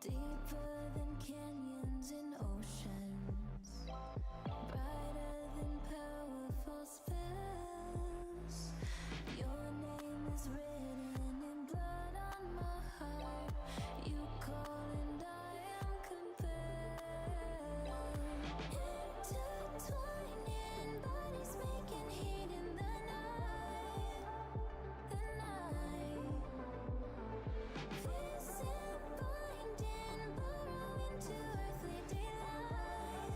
Deeper than canyons and oceans, brighter than powerful spells. Your name is written in blood on my heart. You call and I am compelled. Intertwining bodies making heat in the night. The night. Fist and binding, burrow into earthly daylight.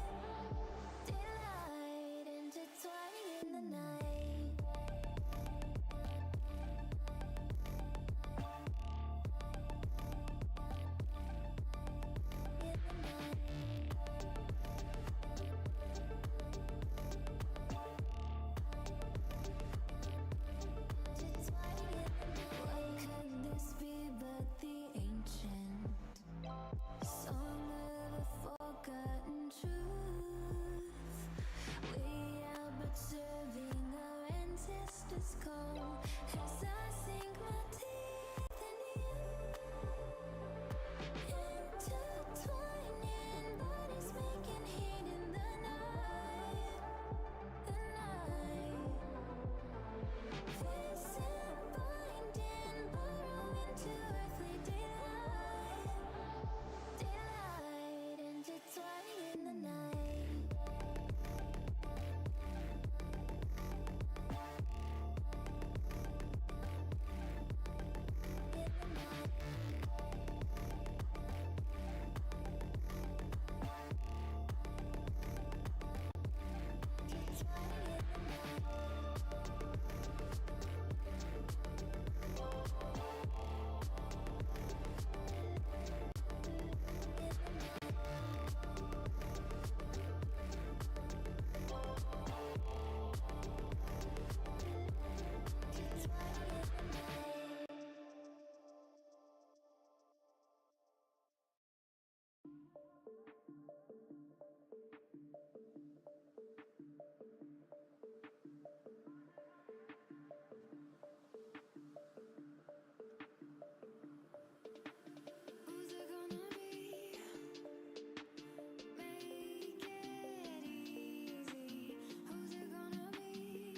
Daylight intertwining in the night. What could this be but the ancient song of a forgotten truth? We out but serving our ancestors' call as I sink my teeth in you. Intertwining bodies making heat in the night. The night. Fist and binding, burrow into earthly daylight. Daylight intertwining in the night. Who's it gonna be? Make it easy. Who's it gonna be?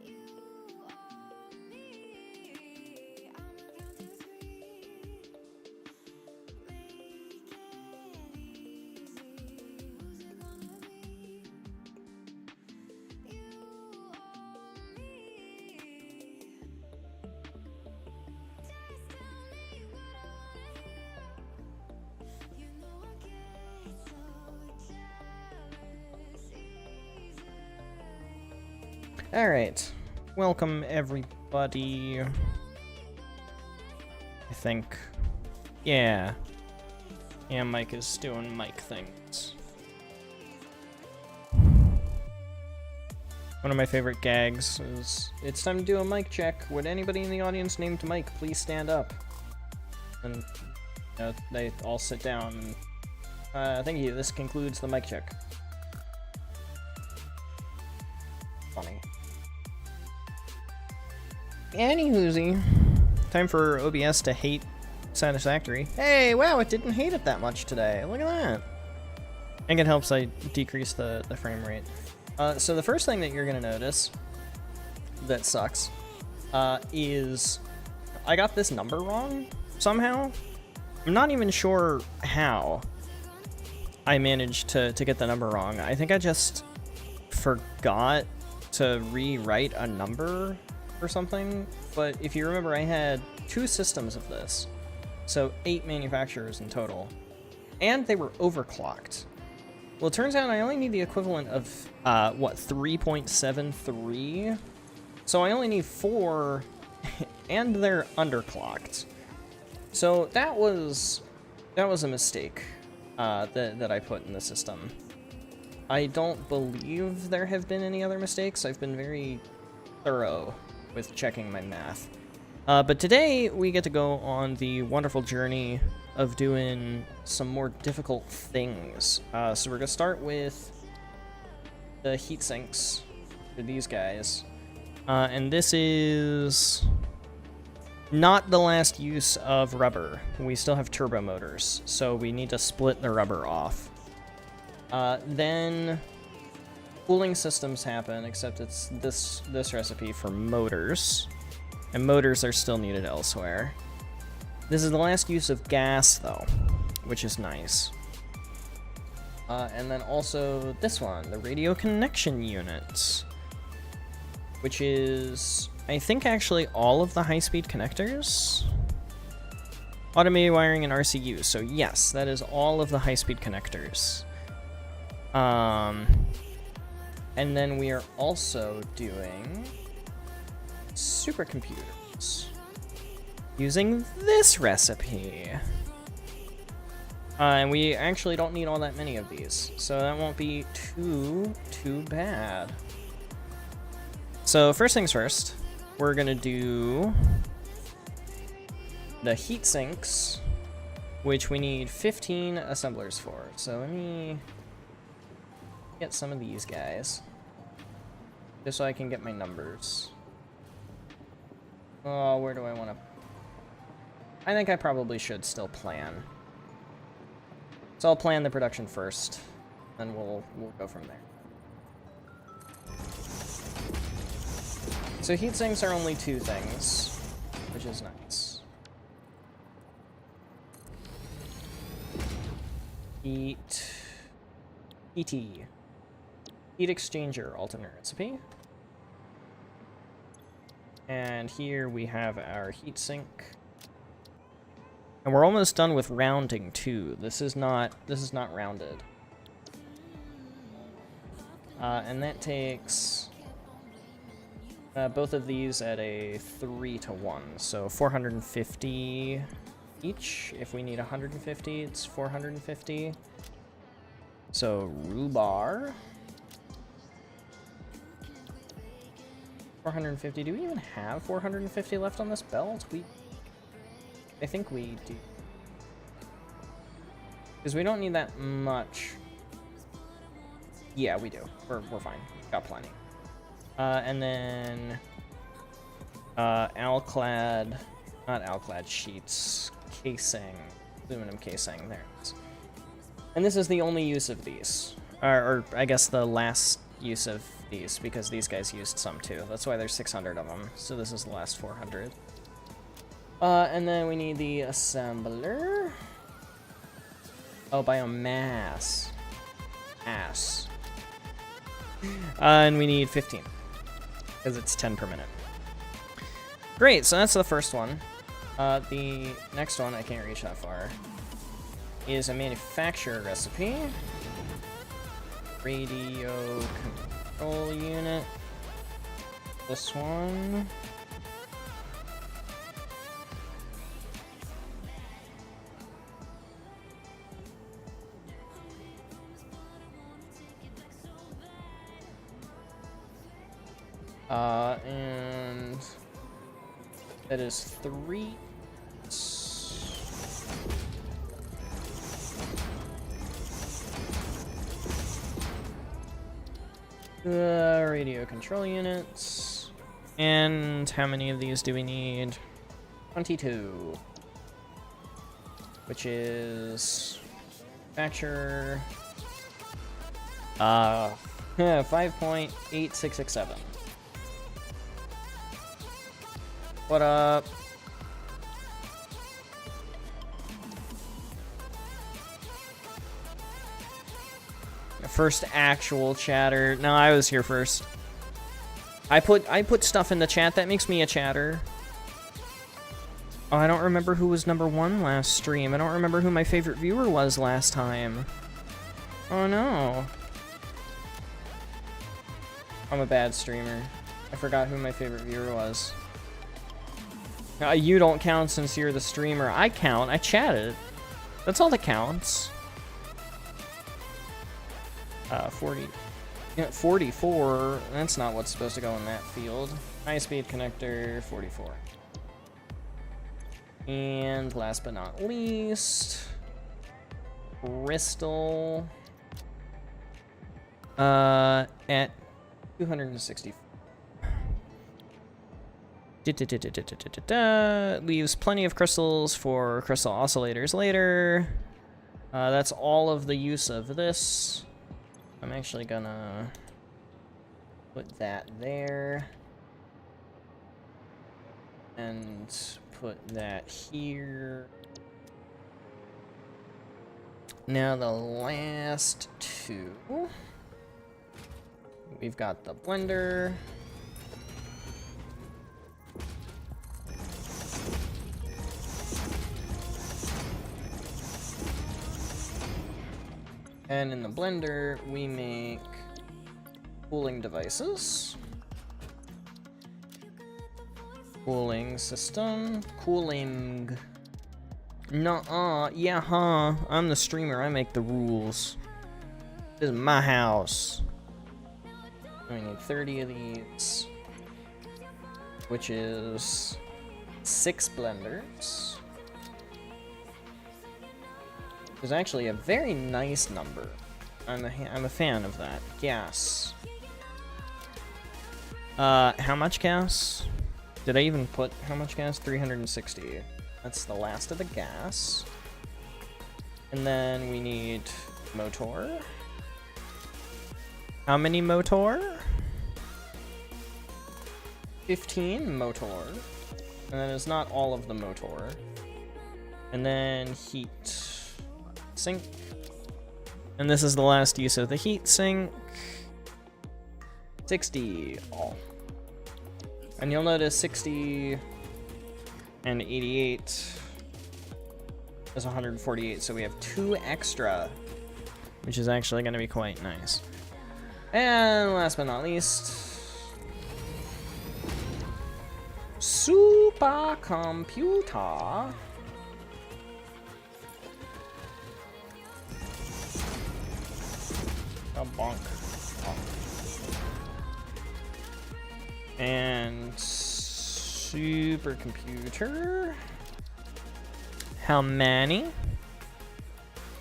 You or me? I'ma count to 3. Make it easy. Who's it gonna be? You or me? Just tell me what I wanna hear. You know I get so jealous easily. Alright, welcome everybody. I think, yeah, Mike is doing Mike things. One of my favorite gags is, it's time to do a mic check. Would anybody in the audience named Mike please stand up? And they all sit down. Thank you, this concludes the mic check. Funny. Anywhoozy, time for OBS to hate Satisfactory. Hey, wow, it didn't hate it that much today. Look at that. I think it helps I decrease the frame rate. So the first thing that you're gonna notice that sucks is I got this number wrong somehow. I'm not even sure how I managed to get the number wrong. I think I just forgot to rewrite a number or something, but if you remember, I had 2 systems of this, so 8 manufacturers in total, and they were overclocked. Well, it turns out I only need the equivalent of, 3.73? So I only need 4, and they're underclocked. So that was a mistake that I put in the system. I don't believe there have been any other mistakes. I've been very thorough with checking my math. But today we get to go on the wonderful journey of doing some more difficult things. So we're gonna start with the heat sinks for these guys. And this is Not the last use of rubber. We still have turbo motors, so we need to split the rubber off. Then cooling systems happen, except it's this recipe for motors. And motors are still needed elsewhere. This is the last use of gas, though, which is nice. And then also this one, the radio connection units, which is, I think, actually all of the high-speed connectors. Automated wiring and RCU. So yes, that is all of the high-speed connectors. And then we are also doing supercomputers using this recipe. And we actually don't need all that many of these, so that won't be too bad. So first things first, we're gonna do the heat sinks, which we need 15 assemblers for. So let me get some of these guys, just so I can get my numbers. Oh, where do I want to? I think I probably should still plan. So I'll plan the production first, then we'll go from there. So heat sinks are only 2 things, which is nice. Heat exchanger alternate recipe. And here we have our heat sink. And we're almost done with rounding too. This is not rounded. And that takes both of these at a 3-to-1, so 450 each. If we need 150, it's 450. So rhubarb. 450. Do we even have 450 left on this belt? I think we do. Because we don't need that much. Yeah, we do. We're fine. Got plenty. And then alclad, not alclad sheets, casing, aluminum casing. There it is. And this is the only use of these, or I guess the last use of these, because these guys used some too. That's why there's 600 of them. So this is the last 400. And then we need the assembler. Oh, biomass. Ass. And we need 15. Because it's 10 per minute. Great, so that's the first one. The next one, I can't reach that far, is a manufacturer recipe. Radio control unit. This one. And that is 3. Radio control units. And how many of these do we need? 22. Which is manufacturer 5.8667. What up? First actual chatter. No, I was here first. I put stuff in the chat. That makes me a chatter. Oh, I don't remember who was #1 last stream. I don't remember who my favorite viewer was last time. Oh no. I'm a bad streamer. I forgot who my favorite viewer was. You don't count since you're the streamer. I count. I chatted. That's all that counts. 40. Yeah, 44. That's not what's supposed to go in that field. High-speed connector, 44. And last but not least, crystal. At 260. Leaves plenty of crystals for crystal oscillators later. That's all of the use of this. I'm actually gonna put that there. And put that here. Now the last two. We've got the blender. And in the blender, we make cooling devices. Cooling system. Cooling. Nuh-uh. Yeah, huh. I'm the streamer. I make the rules. This is my house. We need 30 of these. Which is 6 blenders. Is actually a very nice number. I'm a fan of that. Gas. How much gas? Did I even put how much gas? 360. That's the last of the gas. And then we need motor. How many motor? 15 motor. And that is not all of the motor. And then heat sink. And this is the last use of the heat sink. 60 all. And you'll notice 60 and 88 is 148, so we have 2 extra, which is actually going to be quite nice. And last but not least, supercomputer. A bonk. And supercomputer. How many?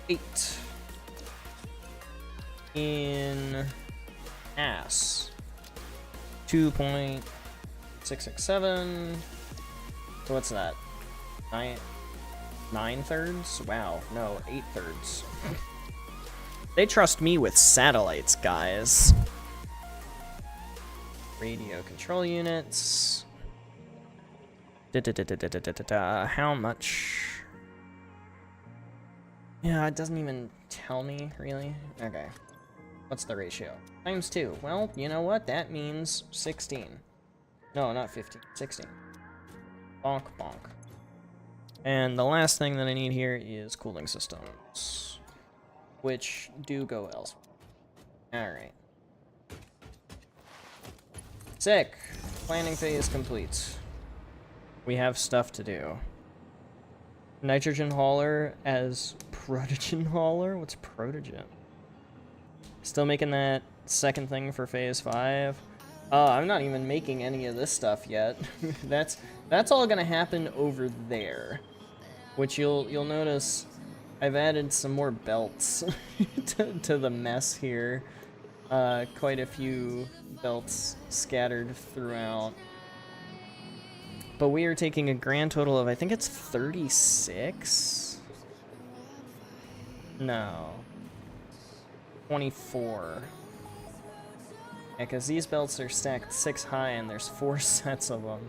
8. In ass. 2.667. So what's that? 9 thirds? Wow, no, 8 thirds. They trust me with satellites, guys. Radio control units. How much? Yeah, it doesn't even tell me, really. Okay. What's the ratio? Times 2. Well, you know what? That means 16. No, not 15. 16. Bonk, bonk. And the last thing that I need here is cooling systems, which do go elsewhere. Alright. Sick. Planning phase complete. We have stuff to do. Nitrogen hauler as protogen hauler? What's protogen? Still making that second thing for phase 5. I'm not even making any of this stuff yet. that's all gonna happen over there. Which you'll notice I've added some more belts to the mess here. Quite a few belts scattered throughout. But we are taking a grand total of, I think it's 36? No. 24. Yeah, because these belts are stacked 6 high and there's 4 sets of them.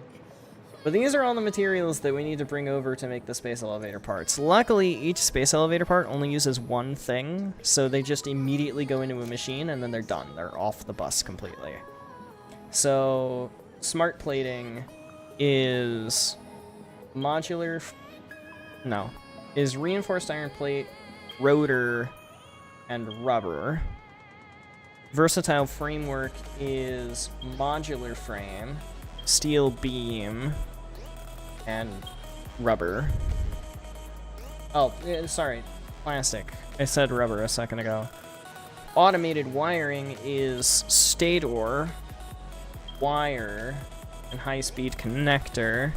But these are all the materials that we need to bring over to make the space elevator parts. Luckily, each space elevator part only uses one thing, so they just immediately go into a machine and then they're done. They're off the bus completely. So, smart plating is modular... is reinforced iron plate, rotor, and rubber. Versatile framework is modular frame, steel beam, and rubber. Oh, sorry, plastic. I said rubber a second ago. Automated wiring is stator, wire, and high-speed connector.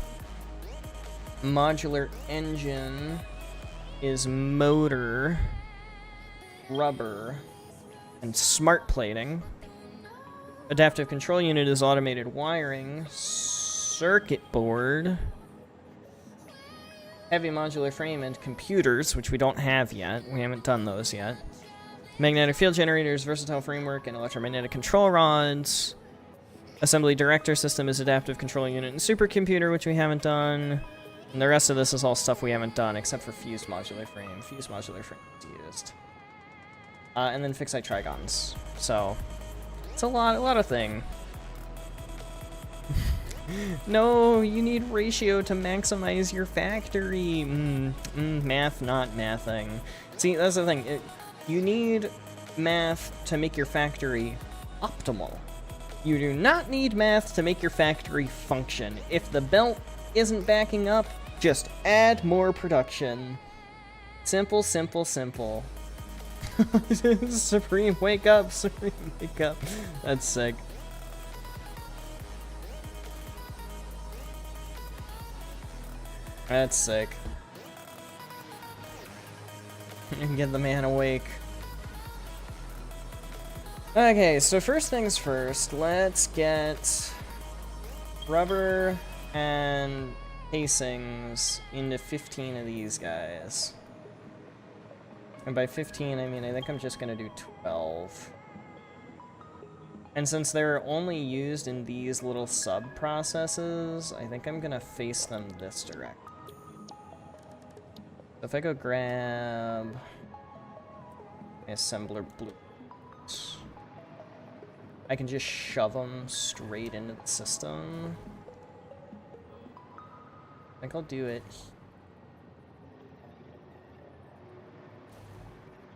Modular engine is motor, rubber, and smart plating. Adaptive control unit is automated wiring, circuit board, heavy modular frame, and computers, which we don't have yet. We haven't done those yet. Magnetic field generators, versatile framework, and electromagnetic control rods. Assembly director system is adaptive control unit and supercomputer, which we haven't done. And the rest of this is all stuff we haven't done, except for fused modular frame. Fused modular frame is used. And then fixite trigons. So, it's a lot of thing. No, you need ratio to maximize your factory. Math not mathing. See, that's the thing. You need math to make your factory optimal. You do not need math to make your factory function. If the belt isn't backing up, just add more production. Simple, simple, simple. Supreme, wake up! Supreme, wake up. That's sick. That's sick. Get the man awake. Okay, so first things first, let's get rubber and casings into 15 of these guys. And by 15, I mean, I think I'm just gonna do 12. And since they're only used in these little sub-processes, I think I'm gonna face them this direction. So if I go grab assembler blueprints, I can just shove them straight into the system. I think I'll do it.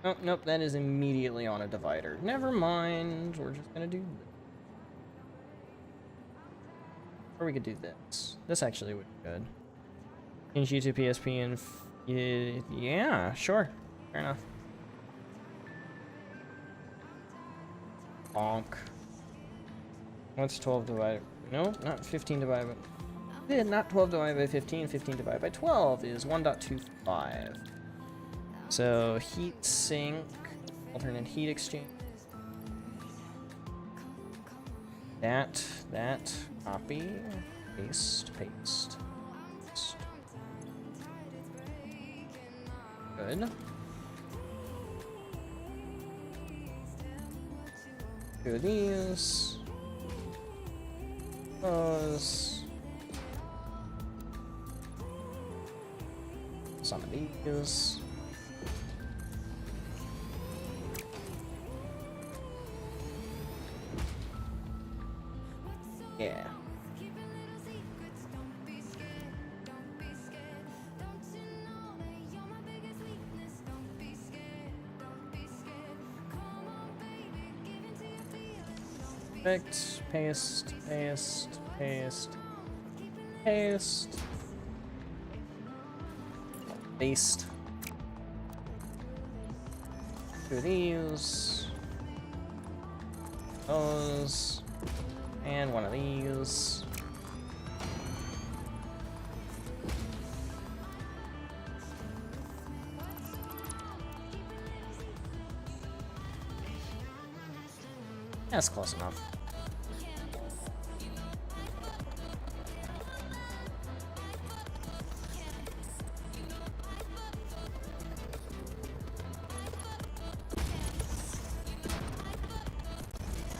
Oh, nope, that is immediately on a divider. Never mind, we're just gonna do this. Or we could do this. This actually would be good. Change U to PSP and... yeah, sure. Fair enough. Bonk. What's 12 divided... no, not 15 divided by... not 12 divided by 15. 15 divided by 12 is 1.25. So, heat sink, alternate heat exchange. That, copy, paste. Good. Do these. Those. Some of these. Yeah. Perfect. Paste. Paste. Do these. Those. And one of these. That's close enough.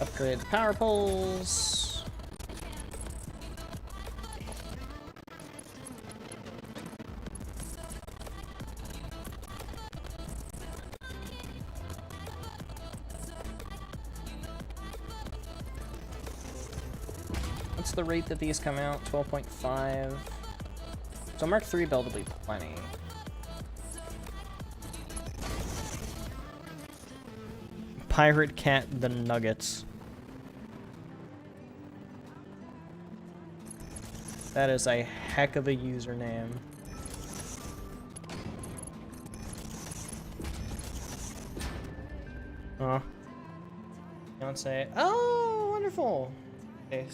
Upgrade the power poles. What's the rate that these come out? 12.5. So Mark III build will be plenty. Pirate Cat the Nuggets. That is a heck of a username. Huh? Don't say, oh, wonderful. Okay.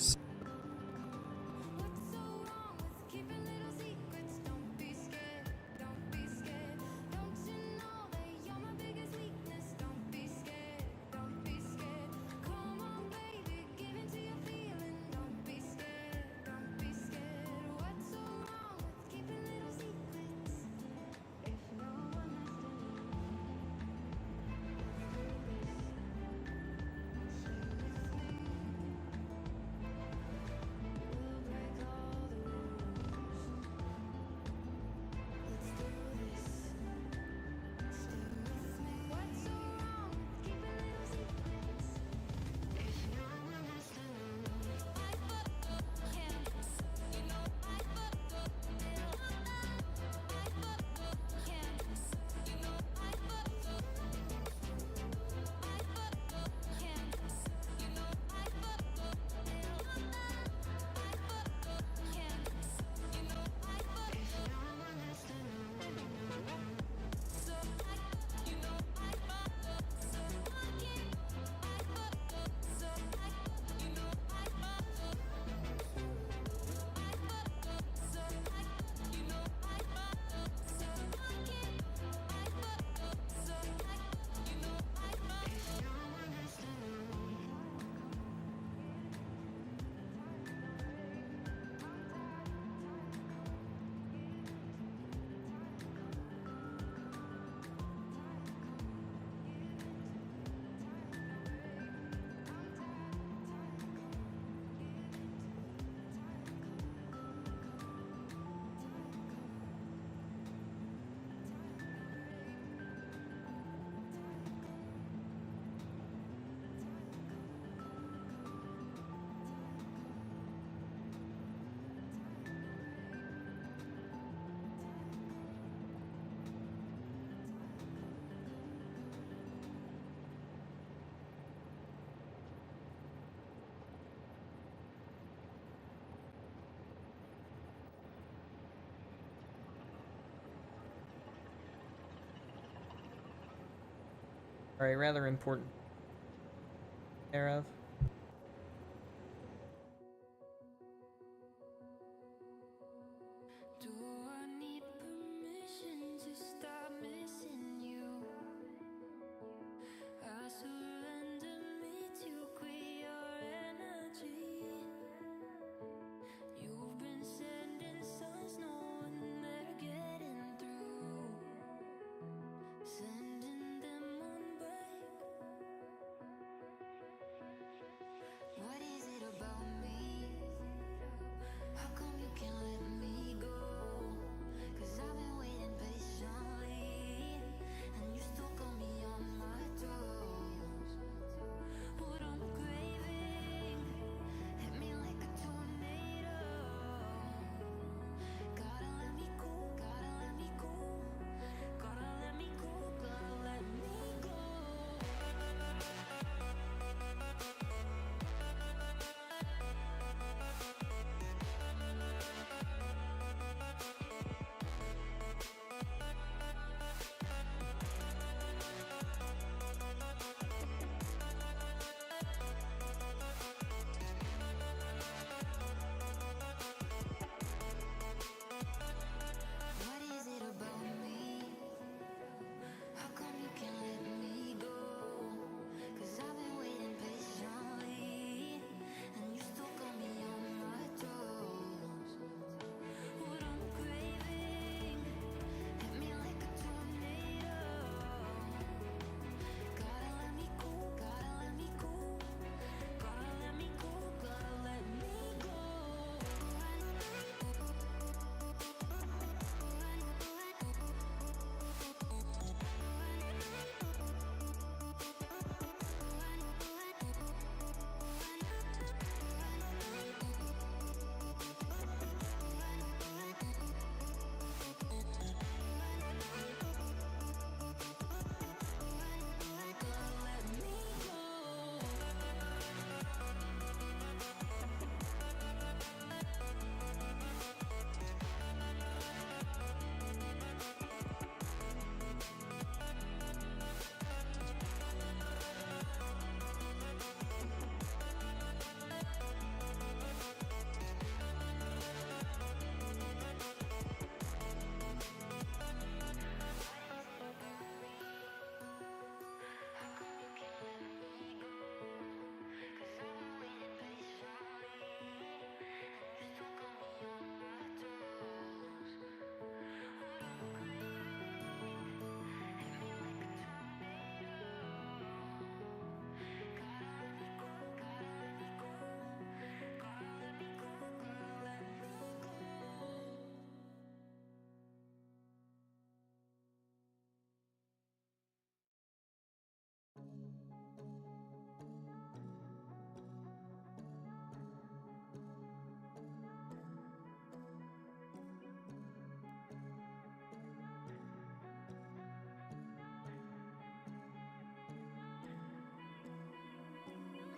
or a rather important care of. Do I need permission to stop missing you? I surrender me to quit your energy. You've been sending signs knowing they're getting through. Sending them on back. What is it about me? How come you can't let me go? 'Cause I've been waiting patiently, and you still got me on my toes. What I'm craving hit me like a tornado. Gotta let me go, gotta let me go, gotta let me go, gotta let me go. What is it about me? How come you can't let me go? 'Cause I've been waiting patiently, and you still got me on my toes. What I'm craving hit me like a tornado. Gotta let me go, gotta let me go, gotta let me go, gotta let me go.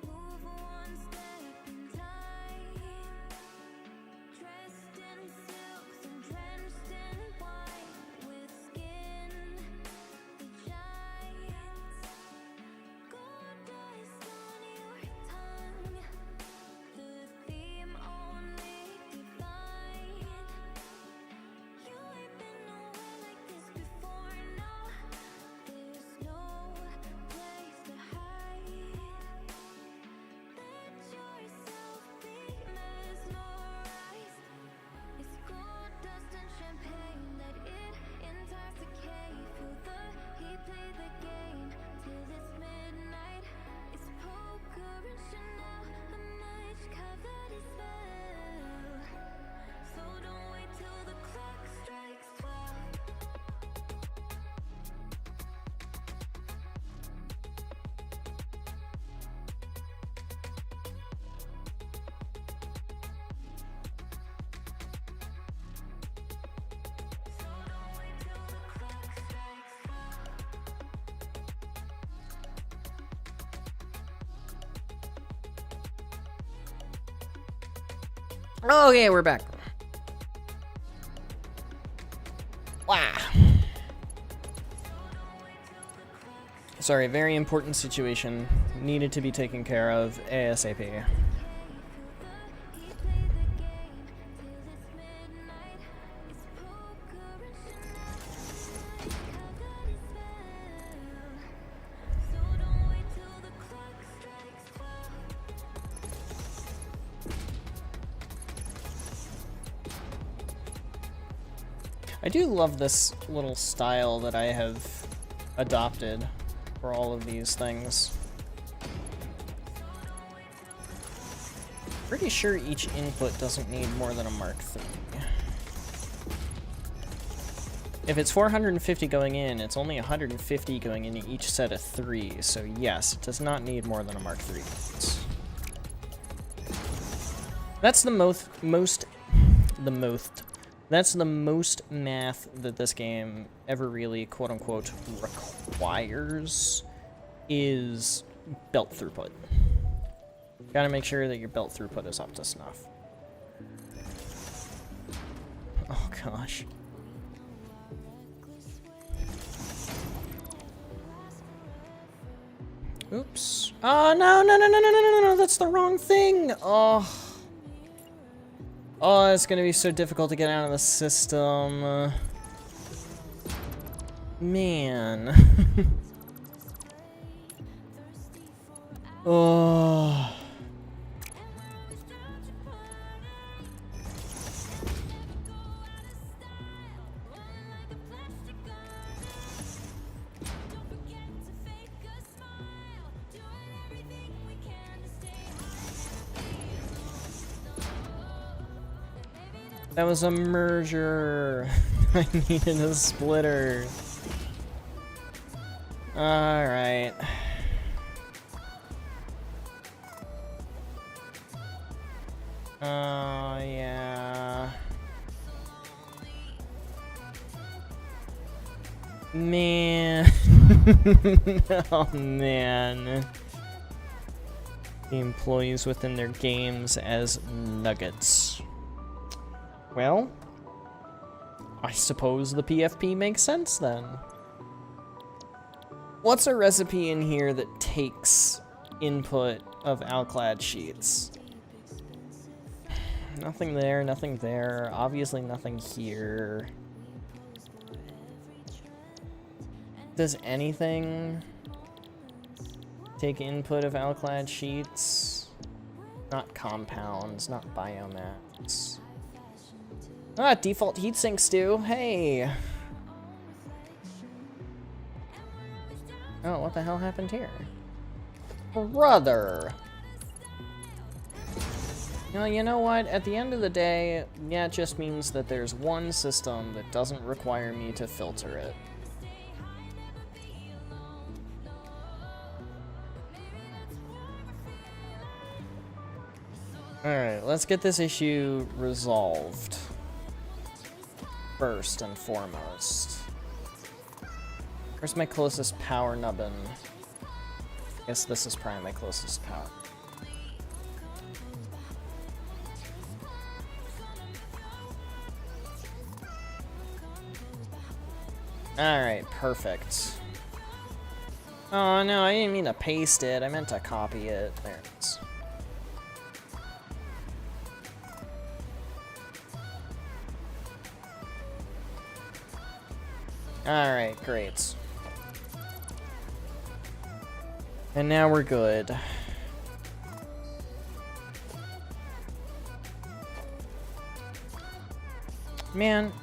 Move one step in time, dressed in silks and drenched in white, with skin that shines. Gold dust on your tongue, the theme only divine. You ain't been nowhere like this before, no. There's no place to hide. Let yourself be mesmerized. It's gold dust and champagne. Let it intoxicate. Feel the heat, play the game till it's midnight. It's poker and Chanel, a much coveted spell. So don't wait till the clock strikes 12. So don't wait till the clock strikes 12. Okay, we're back. Wow. Sorry, very important situation. Needed to be taken care of ASAP. I do love this little style that I have adopted for all of these things. Pretty sure each input doesn't need more than a Mark III. If it's 450 going in, it's only 150 going into each set of 3, so yes, it does not need more than a Mark III. That's the That's the most math that this game ever really, quote-unquote, requires, is belt throughput. Gotta make sure that your belt throughput is up to snuff. Oh, gosh. Oops. Oh, no, that's the wrong thing! Oh. Oh, it's gonna be so difficult to get out of the system. Man. Oh. That was a merger. I needed a splitter. Alright. Oh, yeah. Man. Oh, man. The employees within their games as nuggets. Well, I suppose the PFP makes sense then. What's a recipe in here that takes input of alclad sheets? Nothing there, nothing there. Obviously nothing here. Does anything take input of alclad sheets? Not compounds, not biomass. Ah, default heat sinks do. Hey. Oh, what the hell happened here? Brother. You know what? At the end of the day, yeah, it just means that there's one system that doesn't require me to filter it. Alright, let's get this issue resolved. First and foremost. Where's my closest power nubbin? I guess this is probably my closest power. Alright, perfect. Oh no, I didn't mean to paste it, I meant to copy it. There it is. Alright, great. And now we're good. Man.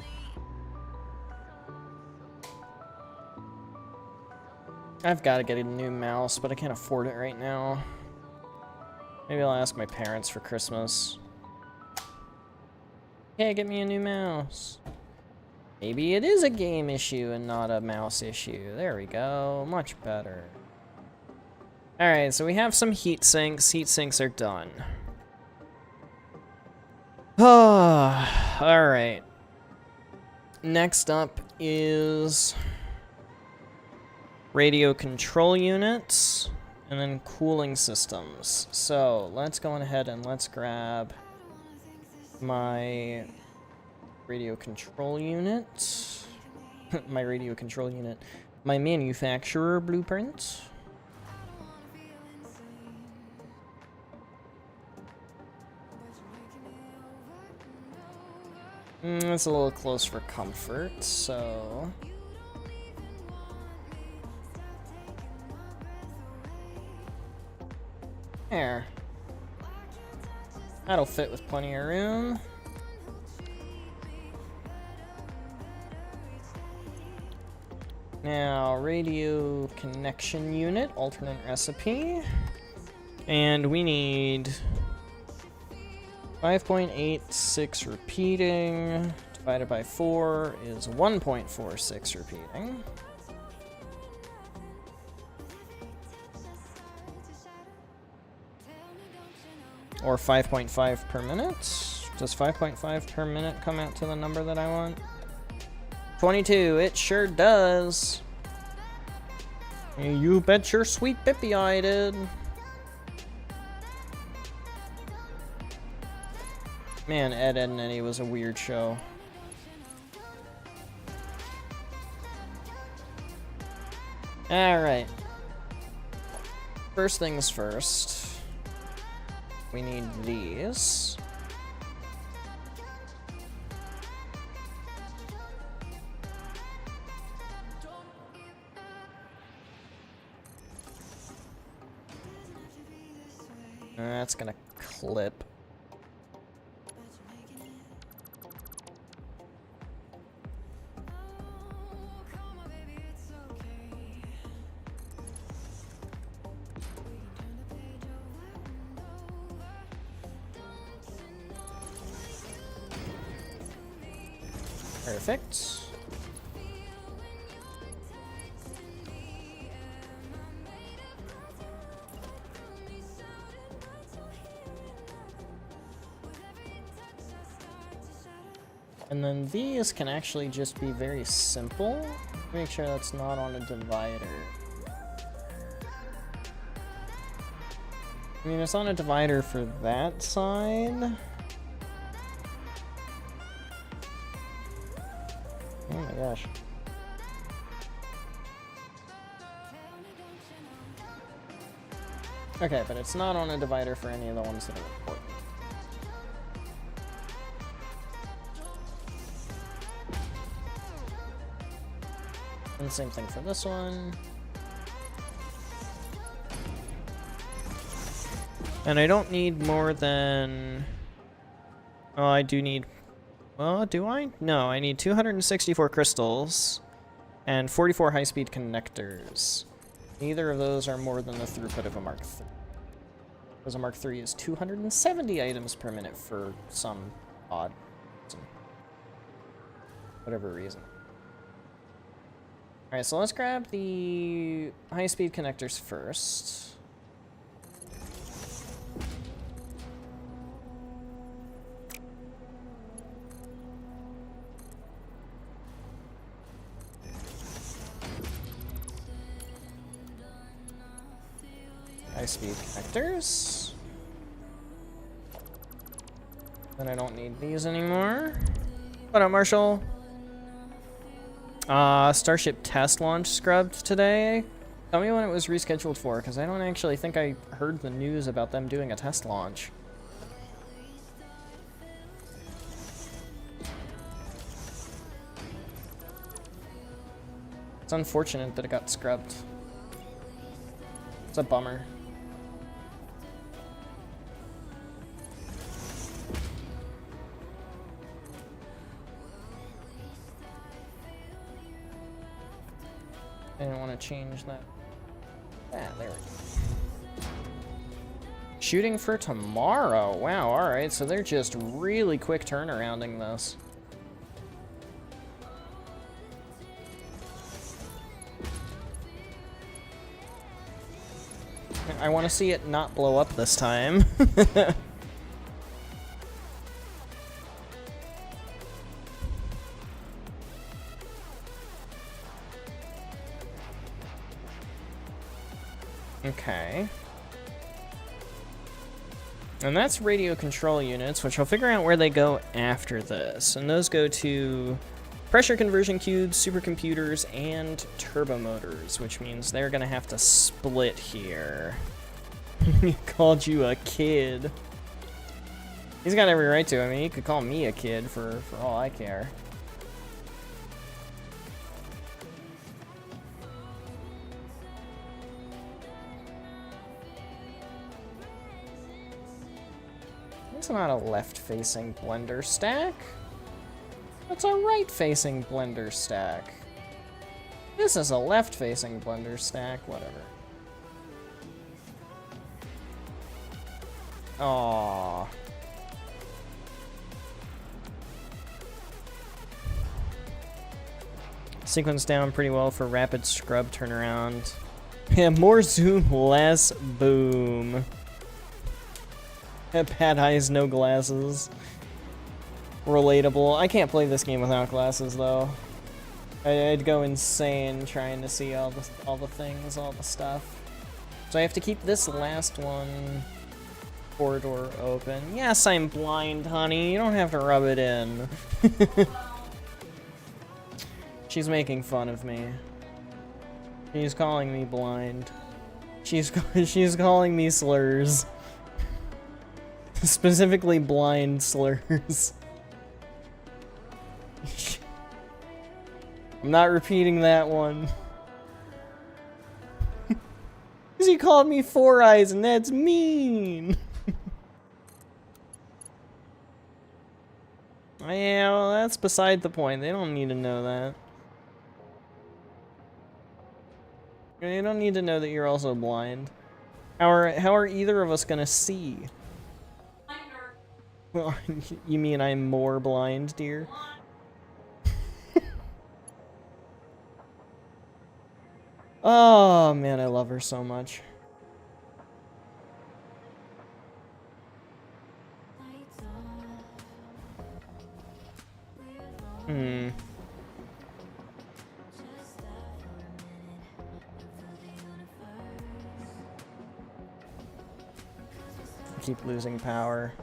I've got to get a new mouse, but I can't afford it right now. Maybe I'll ask my parents for Christmas. Hey, get me a new mouse. Maybe it is a game issue and not a mouse issue. There we go. Much better. Alright, so we have some heat sinks. Heat sinks are done. Oh, alright. Next up is radio control units and then cooling systems. So let's go on ahead and let's grab my radio control unit. My radio control unit. my manufacturer blueprint. It's a little close for comfort, so... There. That'll fit with plenty of room. Now, radio connection unit, alternate recipe. And we need 5.86 repeating, divided by 4 is 1.46 repeating. Or 5.5 per minute. Does 5.5 per minute come out to the number that I want? 22, it sure does. You bet your sweet bippy I did. Man, Ed, Edd n Eddy was a weird show. Alright. First things first. We need these. That's gonna clip. Perfect. And then these can actually just be very simple. Make sure that's not on a divider. I mean, it's on a divider for that side. Oh my gosh. Okay, but it's not on a divider for any of the ones that are important. And same thing for this one. And I don't need more than... Oh, I do need... Well, do I? No, I need 264 crystals and 44 high-speed connectors. Neither of those are more than the throughput of a Mark III. Because a Mark III is 270 items per minute for some odd reason. Whatever reason. Alright, so let's grab the high-speed connectors first. High-speed connectors. Then I don't need these anymore. What up, Marshall? Starship test launch scrubbed today. Tell me when it was rescheduled for, because I don't actually think I heard the news about them doing a test launch. It's unfortunate that it got scrubbed. It's a bummer. I didn't want to change that. Ah, there we go. Shooting for tomorrow. Wow, alright, so they're just really quick turnarounding this. I want to see it not blow up this time. Okay. And that's radio control units, which I'll figure out where they go after this. And those go to pressure conversion cubes, supercomputers, and turbo motors, which means they're gonna have to split here. He called you a kid. He's got every right to. I mean, he could call me a kid for all I care. It's not a left-facing blender stack. It's a right-facing blender stack. This is a left-facing blender stack, whatever. Aww. Sequence down pretty well for rapid scrub turnaround. Yeah, more zoom, less boom. Bad eyes, no glasses. Relatable. I can't play this game without glasses, though. I'd go insane trying to see all the things, all the stuff. So I have to keep this last one corridor open. Yes, I'm blind, honey. You don't have to rub it in. She's making fun of me. She's calling me blind. She's calling me slurs. Specifically blind slurs. I'm not repeating that one. Because he called me Four Eyes and that's mean. Yeah, well, that's beside the point. They don't need to know that. You don't need to know that you're also blind. How are either of us gonna see? Well, you mean I'm more blind, dear? Oh man, I love her so much. Keep losing power.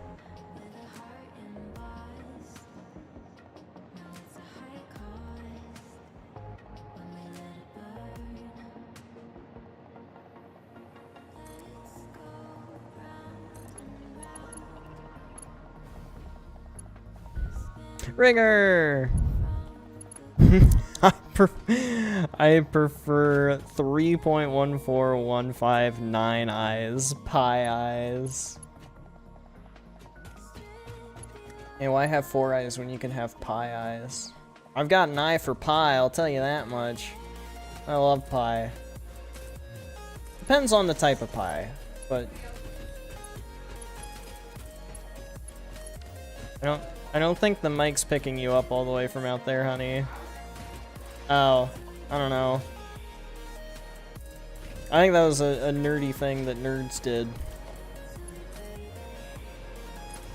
Rigger! I prefer 3.14159 eyes. Pi eyes. Hey, why have 4 eyes when you can have pi eyes? I've got an eye for pi, I'll tell you that much. I love pie. Depends on the type of pie, but I don't think the mic's picking you up all the way from out there, honey. Oh, I don't know. I think that was a nerdy thing that nerds did.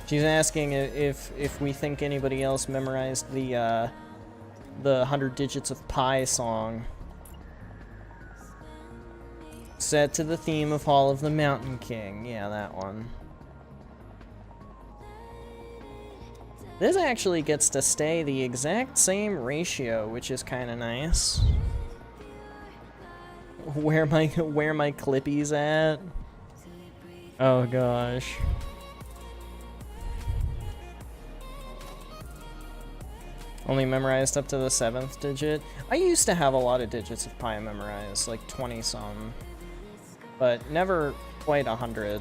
She's asking if we think anybody else memorized the 100 Digits of Pi song. Set to the theme of Hall of the Mountain King. Yeah, that one. This actually gets to stay the exact same ratio, which is kind of nice. Where my clippies at? Oh gosh. Only memorized up to the 7th digit. I used to have a lot of digits of pi memorized, like 20 some, but never quite 100.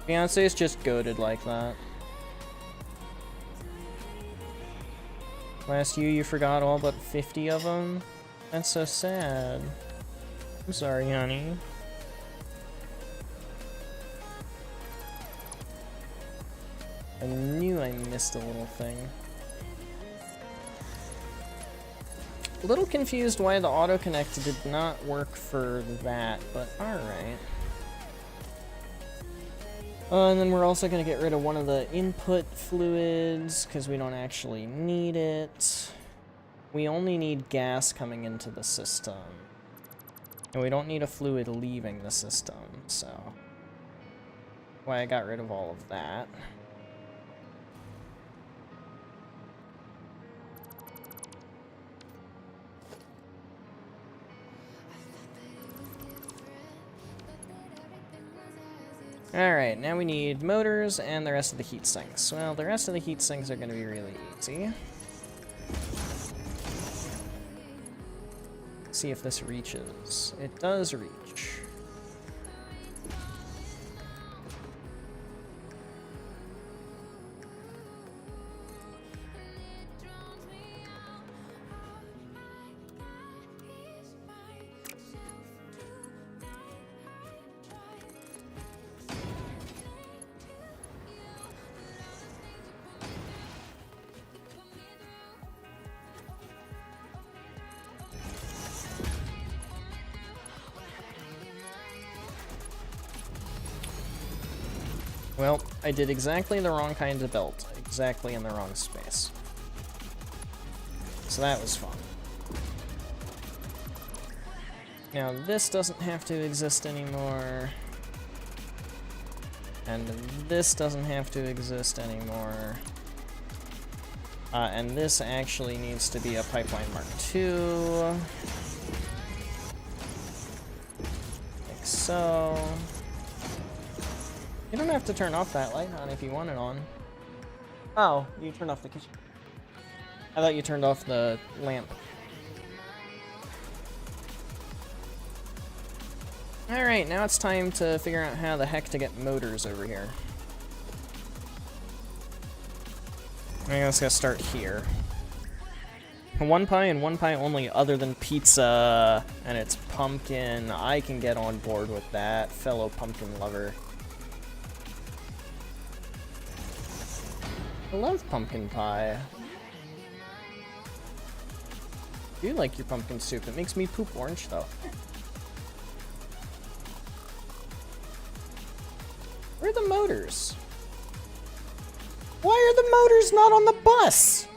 Beyonce's just goated like that. Last you forgot all but 50 of them? That's so sad. I'm sorry, honey. I knew I missed a little thing. A little confused why the auto-connect did not work for that, but alright. And then we're also going to get rid of one of the input fluids, because we don't actually need it. We only need gas coming into the system. And we don't need a fluid leaving the system, so... why I got rid of all of that. Alright, now we need motors and the rest of the heat sinks. Well, the rest of the heat sinks are going to be really easy. See if this reaches. It does reach. Well, I did exactly the wrong kind of belt, exactly in the wrong space. So that was fun. Now this doesn't have to exist anymore. And this doesn't have to exist anymore. And this actually needs to be a pipeline Mark II. Like so. You don't have to turn off that light on if you want it on. Oh, you turned off the kitchen. I thought you turned off the lamp. Alright, now it's time to figure out how the heck to get motors over here. I guess gotta start here. One pie and one pie only other than pizza, and it's pumpkin. I can get on board with that, fellow pumpkin lover. I love pumpkin pie. I do like your pumpkin soup. It makes me poop orange, though. Where are the motors? Why are the motors not on the bus?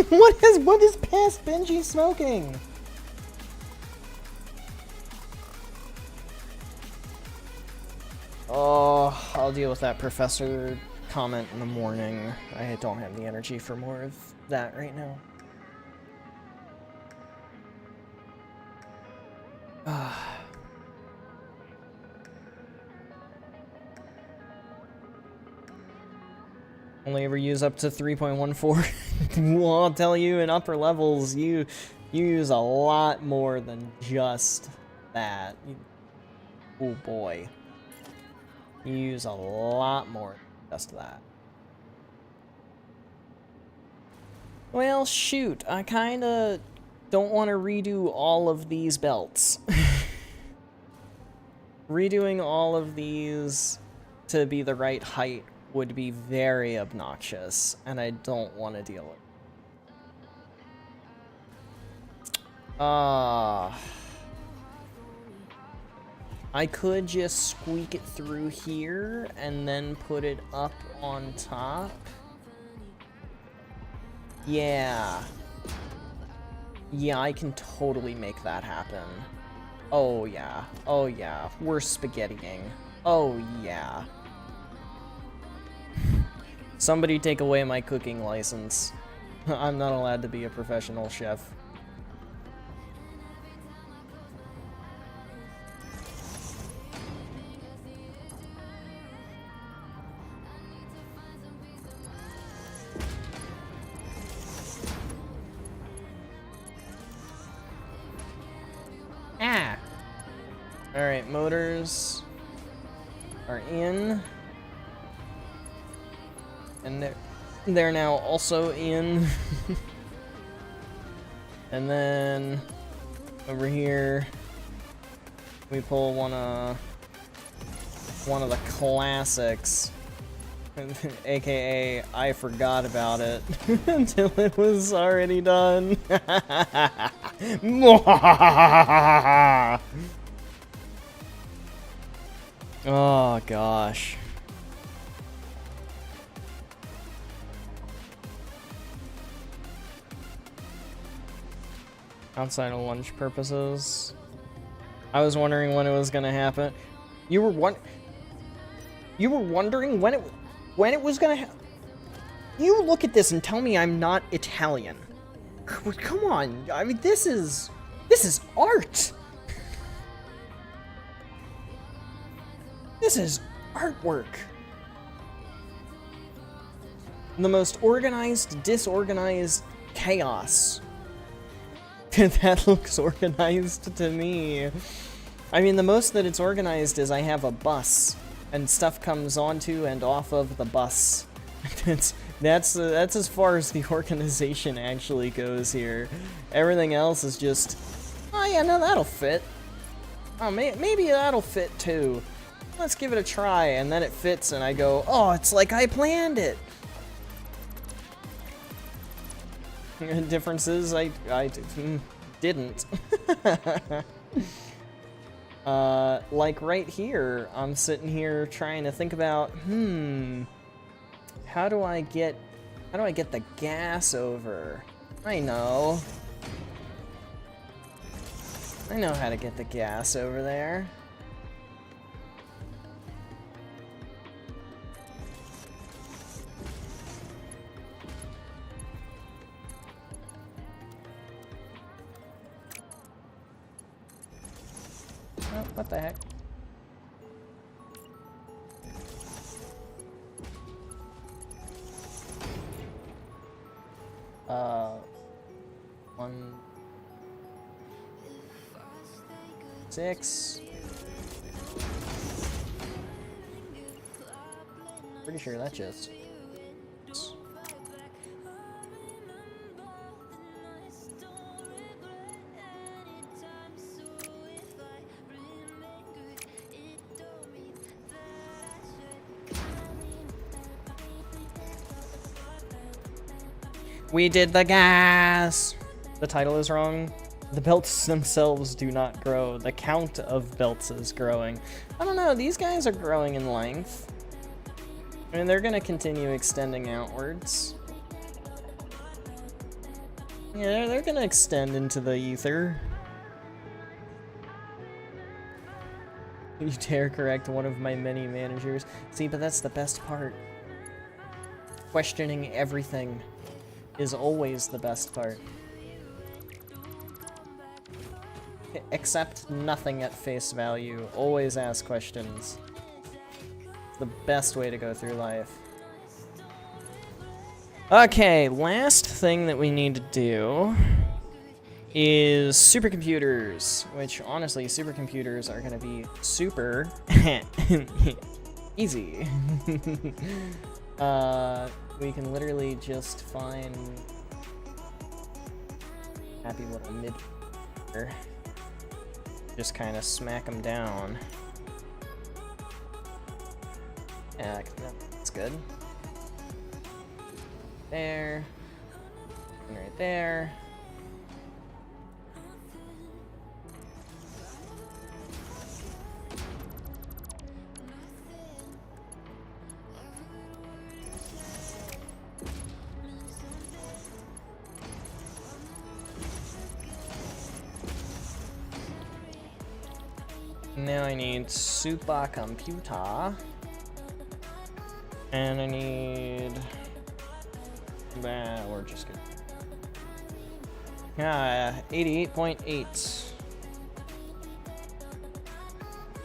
What is past Benji smoking? Oh, I'll deal with that professor comment in the morning. I don't have the energy for more of that right now. Only ever use up to 3.14. Well, I'll tell you, in upper levels, you use a lot more than just that. Oh boy. You use a lot more than just that. Well, shoot, I kinda don't want to redo all of these belts. Redoing all of these to be the right height would be very obnoxious, and I don't want to deal with it. I could just squeak it through here and then put it up on top. Yeah. Yeah, I can totally make that happen. Oh yeah. Oh yeah. We're spaghettiing. Oh yeah. Somebody take away my cooking license. I'm not allowed to be a professional chef. Ah! Alright, motors are in. And they're now also in. And then over here we pull one of the classics, aka I forgot about it until it was already done. Oh gosh. Outside of lunch purposes. I was wondering when it was gonna happen. You were wondering when it was gonna happen. You look at this and tell me I'm not Italian. Come on. I mean, this is art. This is artwork. The most organized, disorganized chaos. That looks organized to me. I mean, the most that it's organized is I have a bus, and stuff comes onto and off of the bus. That's as far as the organization actually goes here. Everything else is just, oh yeah, no, that'll fit. Oh, maybe that'll fit too. Let's give it a try, and then it fits, and I go, oh, it's like I planned it. Differences, I didn't. Like right here, I'm sitting here trying to think about, how do I get the gas over? I know how to get the gas over there. Oh, what the heck? One, 6. Pretty sure that's just. We did the gas! The title is wrong. The belts themselves do not grow. The count of belts is growing. I don't know, these guys are growing in length. I mean, they're gonna continue extending outwards. Yeah, they're gonna extend into the ether. You dare correct one of my many managers. See, but that's the best part. Questioning everything is always the best part. Accept nothing at face value. Always ask questions. It's the best way to go through life. Okay, last thing that we need to do is supercomputers, which honestly, supercomputers are going to be super easy. We can literally just find happy little mid here. Just kind of smack them down. Yeah, that's good. There. And right there. Now I need supercomputer. And I need... Nah, we're just good. 88.8.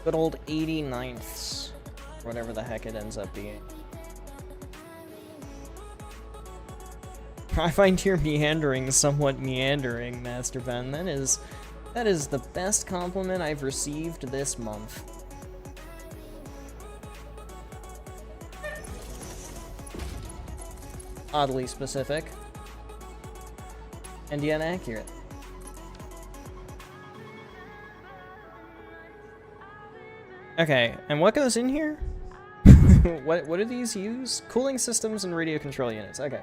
Good old 89ths. Whatever the heck it ends up being. I find your meandering somewhat meandering, Master Ben. That is the best compliment I've received this month. Oddly specific. And yet accurate. Okay, and what goes in here? What do these use? Cooling systems and radio control units. Okay.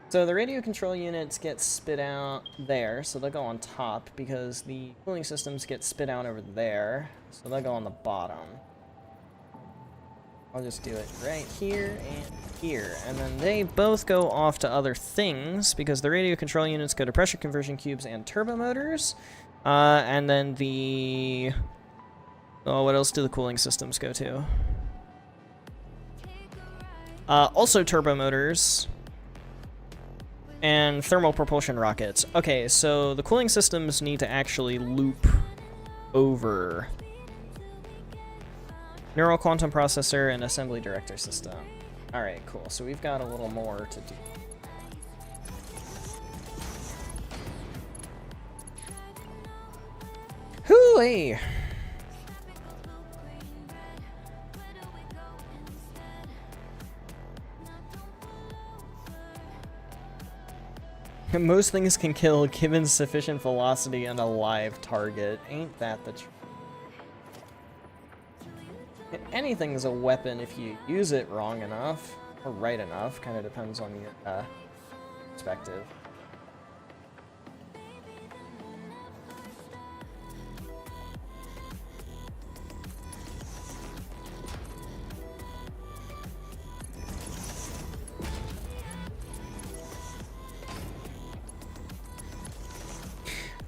So the radio control units get spit out there, so they'll go on top, because the cooling systems get spit out over there, so they'll go on the bottom. I'll just do it right here and here, and then they both go off to other things, because the radio control units go to pressure conversion cubes and turbo motors, and then the... Oh, what else do the cooling systems go to? Also turbo motors... and thermal propulsion rockets. Okay, so the cooling systems need to actually loop over. Neural quantum processor and assembly director system. Alright, cool. So we've got a little more to do. Hooey! Most things can kill given sufficient velocity and a live target. Ain't that the truth? Anything's a weapon if you use it wrong enough, or right enough. Kind of depends on your perspective.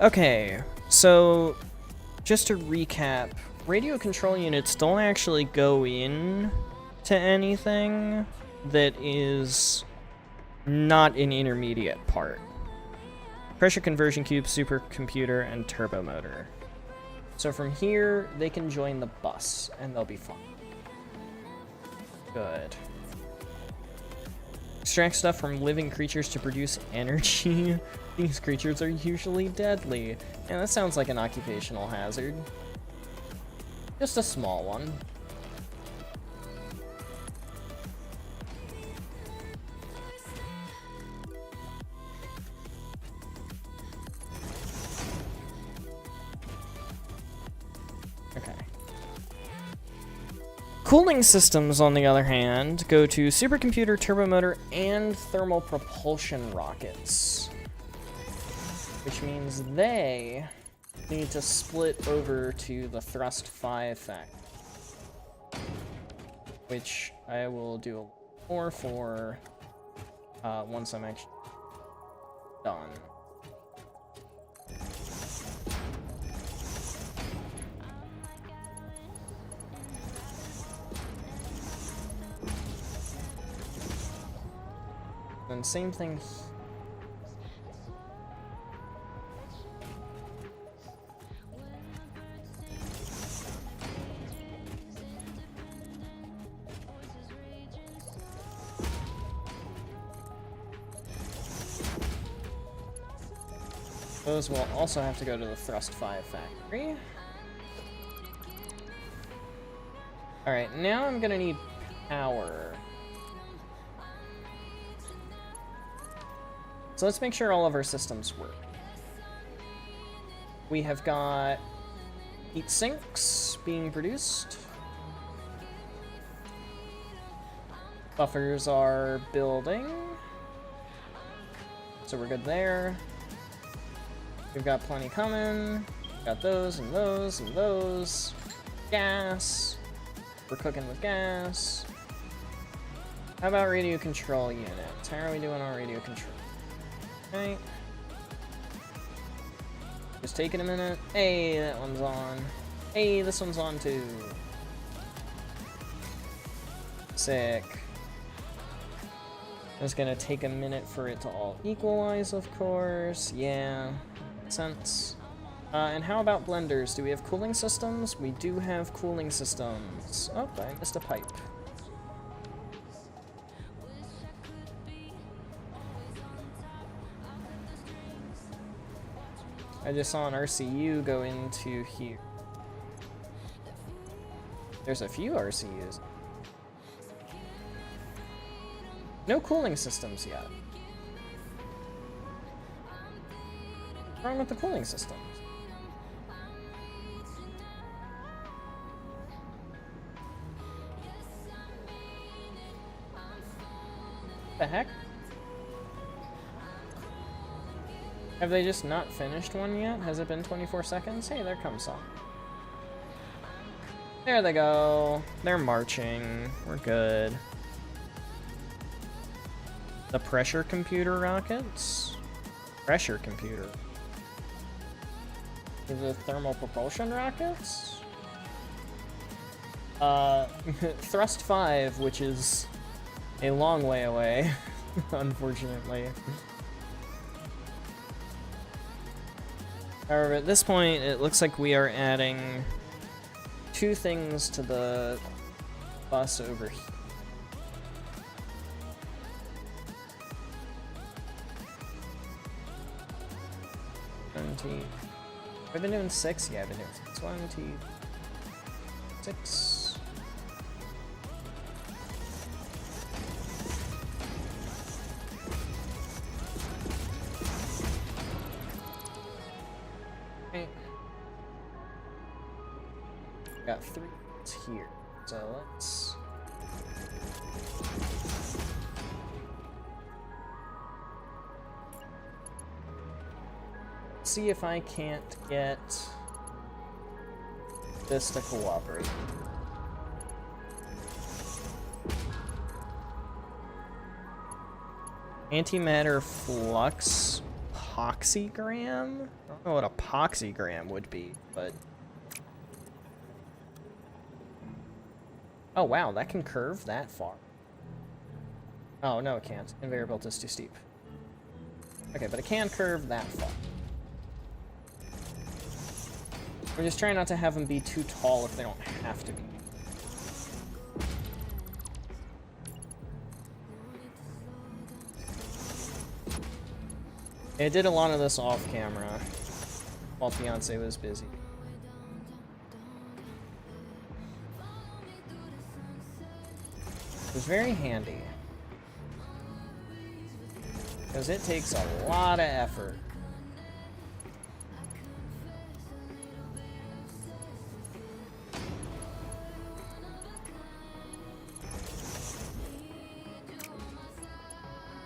Okay, so just to recap, radio control units don't actually go in to anything that is not an intermediate part. Pressure conversion cube, supercomputer, and turbo motor. So from here, they can join the bus, and they'll be fine. Good. Extract stuff from living creatures to produce energy. These creatures are usually deadly. Yeah, that sounds like an occupational hazard. Just a small one. Okay. Cooling systems, on the other hand, go to supercomputer, turbo motor, and thermal propulsion rockets. Which means they need to split over to the thrust 5 factor. Which I will do more for once I'm actually done. And same thing. Those will also have to go to the thrust 5 factory. Alright, now I'm gonna need power. So let's make sure all of our systems work. We have got heat sinks being produced. Buffers are building. So we're good there. We've got plenty coming. Got those and those and those. Gas. We're cooking with gas. How about radio control units? How are we doing on radio control? Okay. Just taking a minute. Hey, that one's on. Hey, this one's on too. Sick. It's gonna take a minute for it to all equalize, of course. Yeah. Sense. And how about blenders? Do we have cooling systems? We do have cooling systems. Oh, I missed a pipe. I just saw an RCU go into here. There's a few RCUs. No cooling systems yet. What's wrong with the cooling systems? The heck? Have they just not finished one yet? Has it been 24 seconds? Hey, there comes some. There they go. They're marching. We're good. The pressure computer rockets? Pressure computer. The thermal propulsion rockets? Thrust 5, which is a long way away, unfortunately. However, at this point, it looks like we are adding 2 things to the bus over here. I've been doing 6? Yeah, I've been doing 6. 1, 2, 6. Okay. Got 3 here, so let's... see if I can't get this to cooperate. Antimatter flux poxygram? I don't know what a poxygram would be, but... oh wow, that can curve that far. Oh, no it can't. Conveyor belt is too steep. Okay, but it can curve that far. We're just trying not to have them be too tall if they don't have to be. I did a lot of this off camera while fiance was busy. It was very handy because it takes a lot of effort.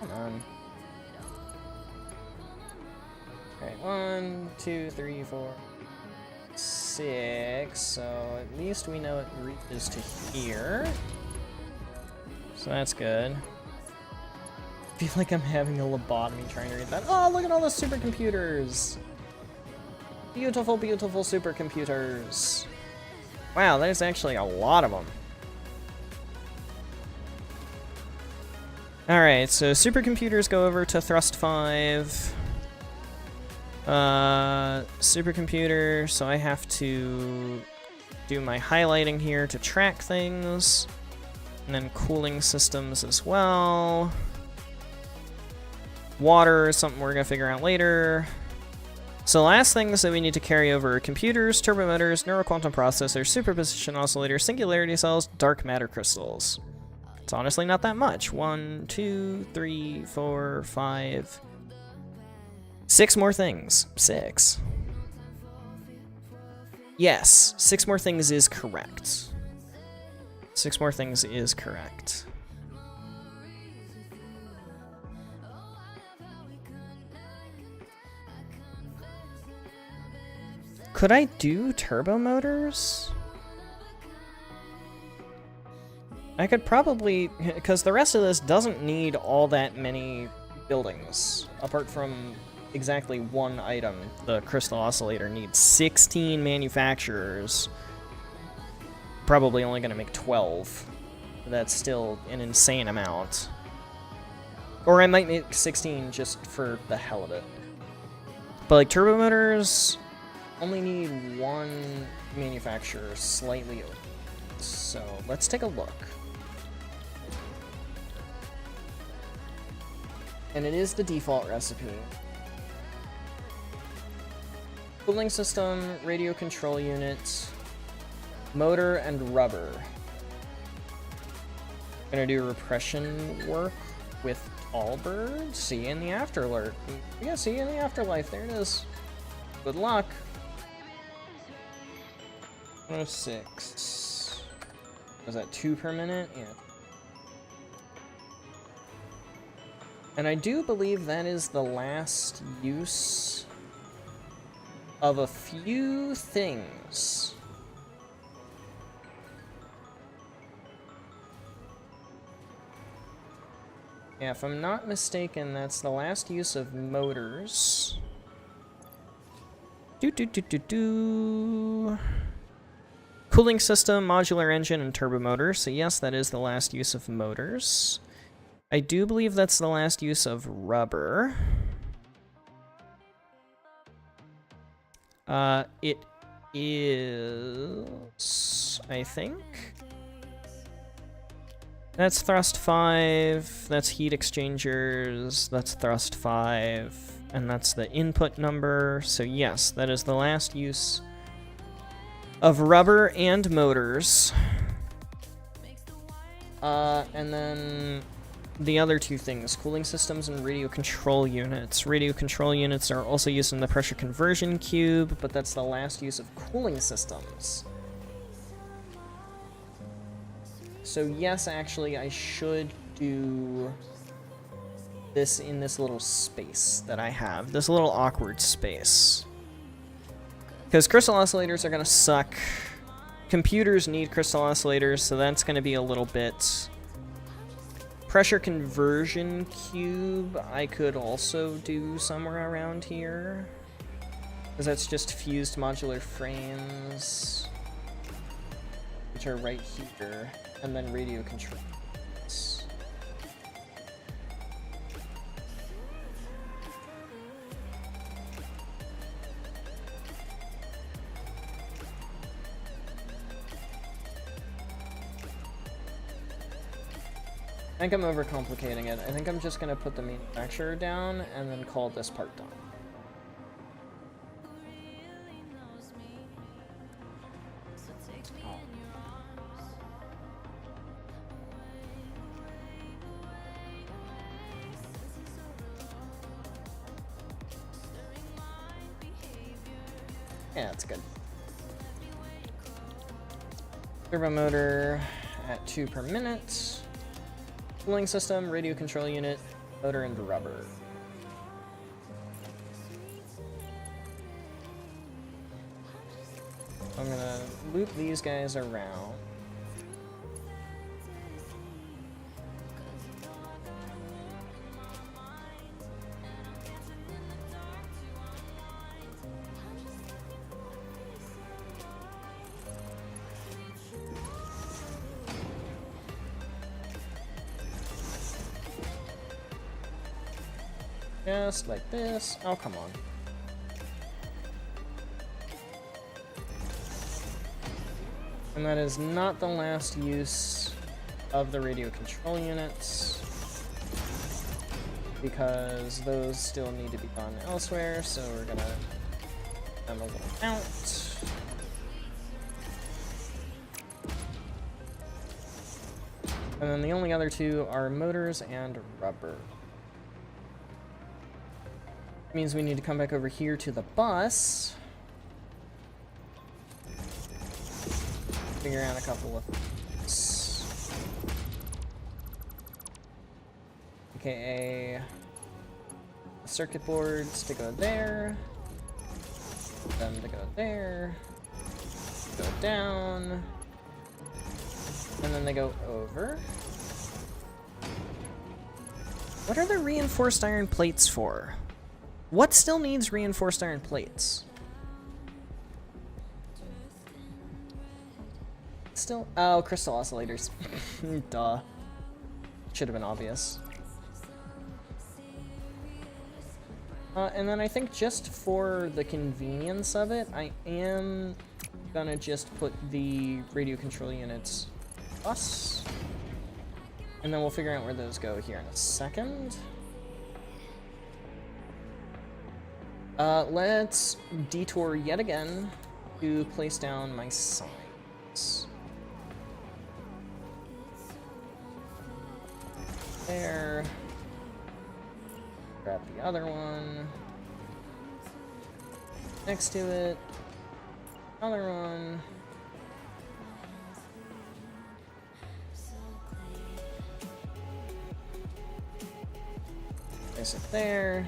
Come on. Okay, 1, 2, 3, 4, 6. So at least we know it reaches to here. So that's good. I feel like I'm having a lobotomy trying to read that. Oh, look at all the supercomputers! Beautiful, beautiful supercomputers. Wow, there's actually a lot of them. Alright, so supercomputers go over to thrust 5. Supercomputer, so I have to do my highlighting here to track things. And then cooling systems as well. Water is something we're going to figure out later. So last things that we need to carry over are computers, turbomotors, neuroquantum processors, superposition oscillators, singularity cells, dark matter crystals. It's honestly not that much. 1, 2, 3, 4, 5... 6 more things. 6. Yes, 6 more things is correct. 6 more things is correct. Could I do turbo motors? I could probably, because the rest of this doesn't need all that many buildings, apart from exactly one item. The crystal oscillator needs 16 manufacturers. Probably only going to make 12. That's still an insane amount. Or I might make 16 just for the hell of it. But like turbo motors only need 1 manufacturer slightly over. So let's take a look. And it is the default recipe. Cooling system, radio control unit, motor, and rubber. Gonna do repression work with Allbird. See you in the afterlife. Yeah, see you in the afterlife. There it is. Good luck. 106. Was that 2 per minute? Yeah. And I do believe that is the last use of a few things. Yeah, if I'm not mistaken, that's the last use of motors. Cooling system, modular engine, and turbo motor. So yes, that is the last use of motors. I do believe that's the last use of rubber. It is, I think, that's thrust 5, that's heat exchangers, that's thrust 5, and that's the input number. So yes, that is the last use of rubber and motors. And then the other two things, cooling systems and radio control units. Radio control units are also used in the pressure conversion cube, but that's the last use of cooling systems. So yes, actually, I should do this in this little space that I have, this little awkward space. Because crystal oscillators are going to suck. Computers need crystal oscillators, so that's going to be a little bit. Pressure conversion cube, I could also do somewhere around here. Because that's just fused modular frames, which are right here, and then radio control. I think I'm overcomplicating it. I think I'm just gonna put the manufacturer down and then call this part done. Yeah, it's good. Turbo motor at 2 per minute. Cooling system, radio control unit, motor, and rubber. I'm gonna loop these guys around. Just like this. Oh, come on. And that is not the last use of the radio control units, because those still need to be done elsewhere, so we're gonna them a little out. And then the only other two are motors and rubber. Means we need to come back over here to the bus. Figure out a couple of things. AKA circuit boards to go there. Them to go there. Go down. And then they go over. What are the reinforced iron plates for? What still needs reinforced iron plates? Still, oh, crystal oscillators. Duh. Should have been obvious. And then I think just for the convenience of it, I am gonna just put the radio control units bus. And then we'll figure out where those go here in a second. Let's detour yet again to place down my signs. There. Grab the other one. Next to it. Other one. Place it there.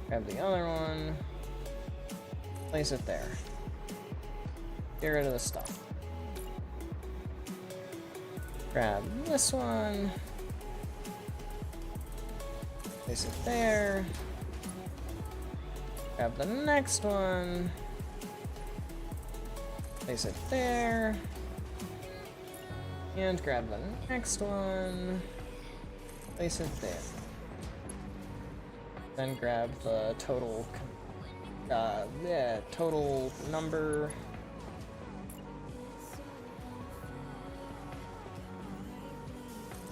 Grab the other one. Place it there. Get rid of the stuff. Grab this one. Place it there. Grab the next one. Place it there. And grab the next one. Place it there. Then grab the total yeah, total number.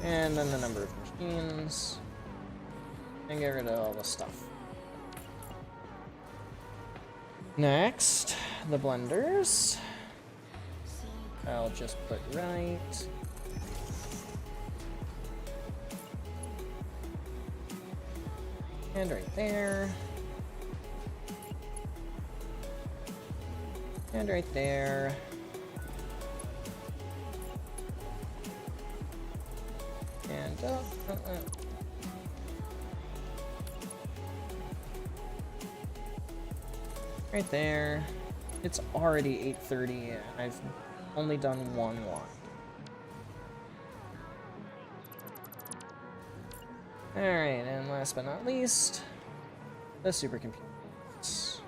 And then the number of machines. And get rid of all the stuff. Next, the blenders. I'll just put right. And right there. And right there. And right there. It's already 8:30 and I've only done one line. Alright, and last but not least, the supercomputers.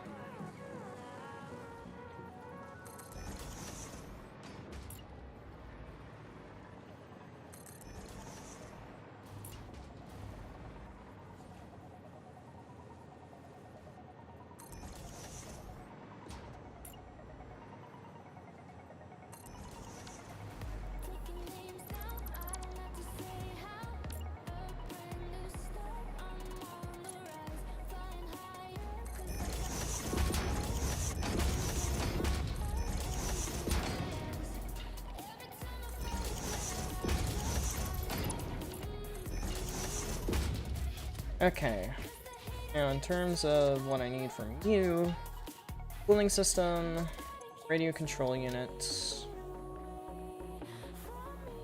Okay, now in terms of what I need from you, cooling system, radio control unit,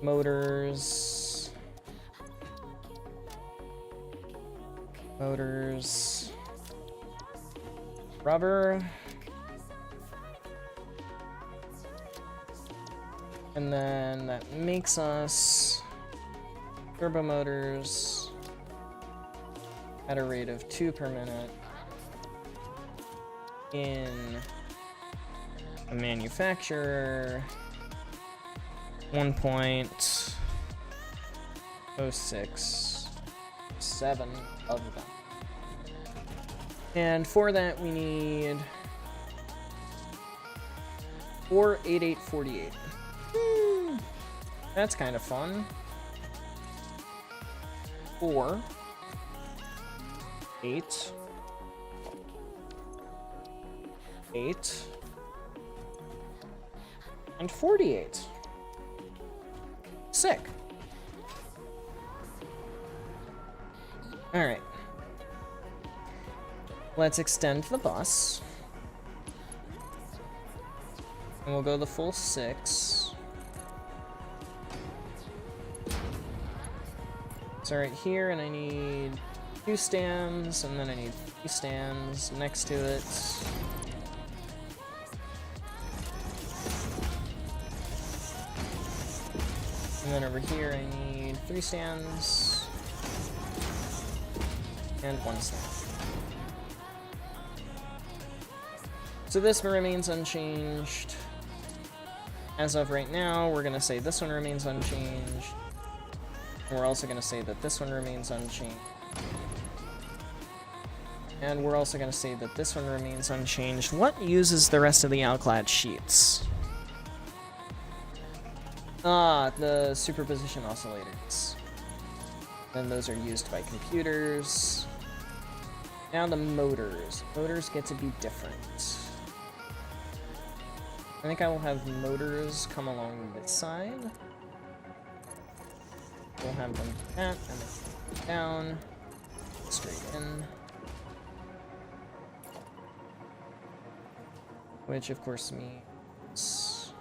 motors, rubber, and then that makes us turbo motors at a rate of 2 per minute in a manufacturer 1.067 of them. And for that we need 48848. That's kind of fun. 4 8 and 48. Sick. All right. Let's extend the bus. And we'll go the full 6. So right here, and I need 2 stands, and then I need 3 stands next to it. And then over here I need 3 stands and 1 stand. So this remains unchanged. As of right now, we're gonna say this one remains unchanged. And we're also gonna say that this one remains unchanged. And we're also going to say that this one remains unchanged. What uses the rest of the Alclad sheets? Ah, the superposition oscillators. Then those are used by computers. Now the motors. Motors get to be different. I think I will have motors come along this side. We'll have them like that, and then down, straight in. Which, of course, means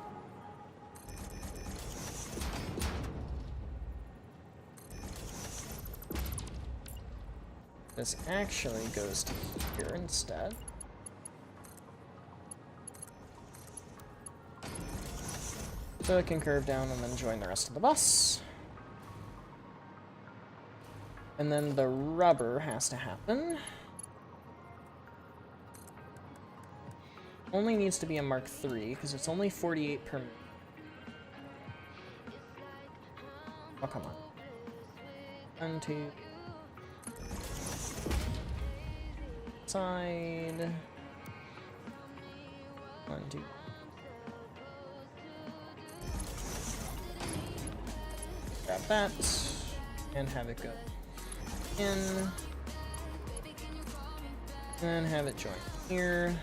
this actually goes to here instead. So it can curve down and then join the rest of the bus. And then the rubber has to happen. Only needs to be a Mark III, because it's only 48 per minute. Oh, come on. 1, 2. Side. Undo. Grab that and have it go in, and have it join here.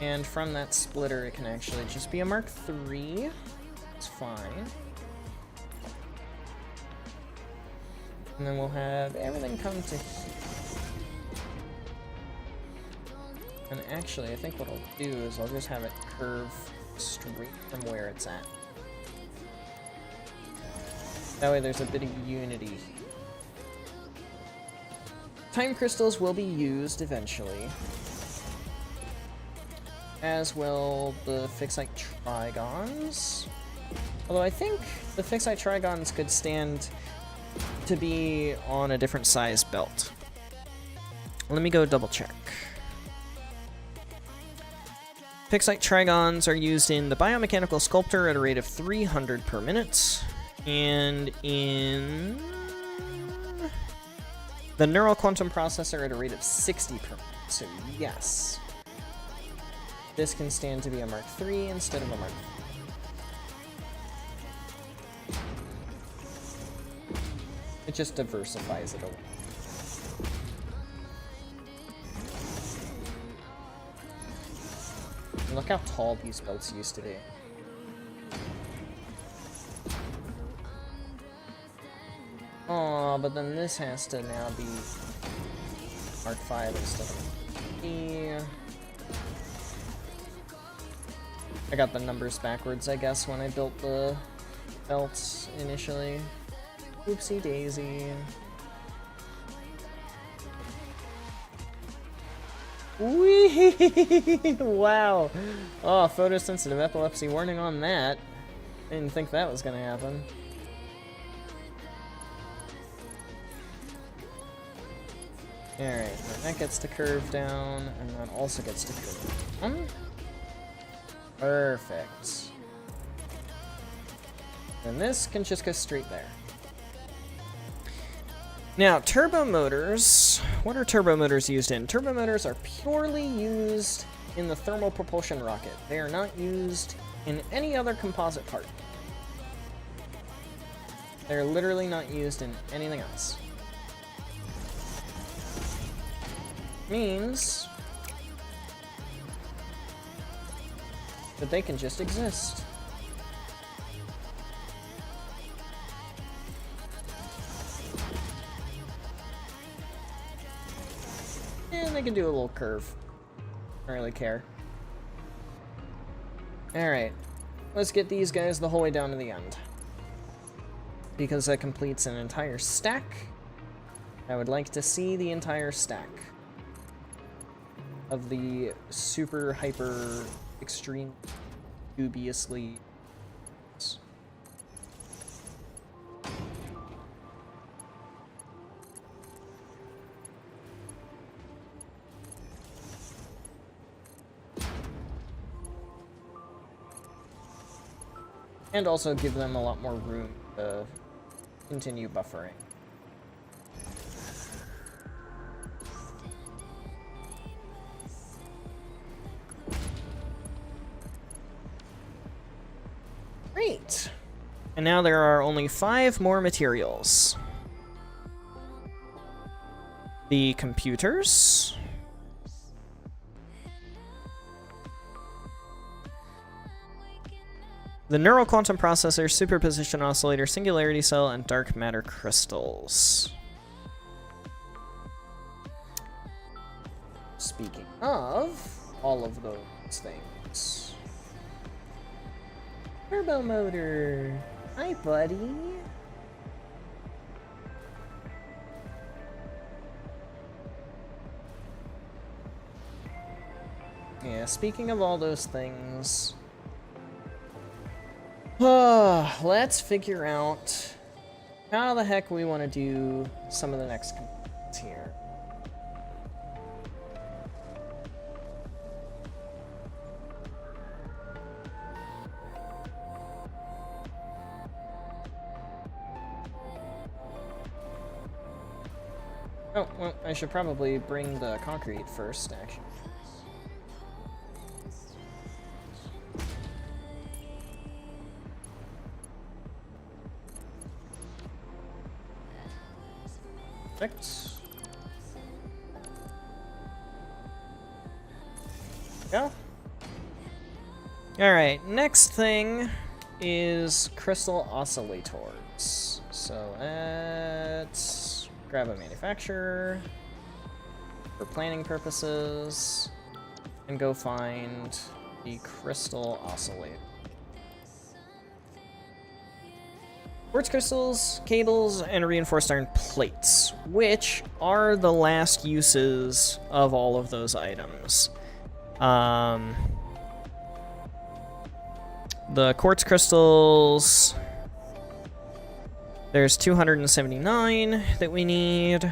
And from that splitter, it can actually just be a Mark III. It's fine. And then we'll have everything come to here. And actually, I think what I'll do is I'll just have it curve straight from where it's at. That way there's a bit of unity. Time crystals will be used eventually. As will the fixite trigons. Although I think the fixite trigons could stand to be on a different size belt. Let me go double check. Fixite trigons are used in the biomechanical sculptor at a rate of 300 per minute, and in the neural quantum processor at a rate of 60 per minute. So yes, this can stand to be a Mark III instead of a Mark IV. It just diversifies it a little. Look how tall these belts used to be. Aw, but then this has to now be Mark V instead of E. I got the numbers backwards, I guess, when I built the belts initially. Oopsie daisy. Whee! Wow. Oh, photosensitive epilepsy warning on that. Didn't think that was gonna happen. Alright, that gets to curve down, and that also gets to curve down. Perfect. And this can just go straight there. Now, turbo motors. What are turbo motors used in? Turbo motors are purely used in the thermal propulsion rocket. They are not used in any other composite part. They're literally not used in anything else. Means that they can just exist. And they can do a little curve. I don't really care. Alright. Let's get these guys the whole way down to the end. Because that completes an entire stack. I would like to see the entire stack of the super hyper extreme dubiously and also give them a lot more room to continue buffering. Great. And now there are only 5 more materials. The computers. The neural quantum processor, superposition oscillator, singularity cell, and dark matter crystals. Speaking of all of those things. Turbo motor. Hi, buddy. Yeah, speaking of all those things, let's figure out how the heck we want to do some of the next components here. Oh, well, I should probably bring the concrete first, actually. Perfect. Go. Alright, next thing is crystal oscillators. So let's grab a manufacturer for planning purposes and go find the crystal oscillator. Quartz crystals, cables, and reinforced iron plates, which are the last uses of all of those items. The quartz crystals, there's 279 that we need.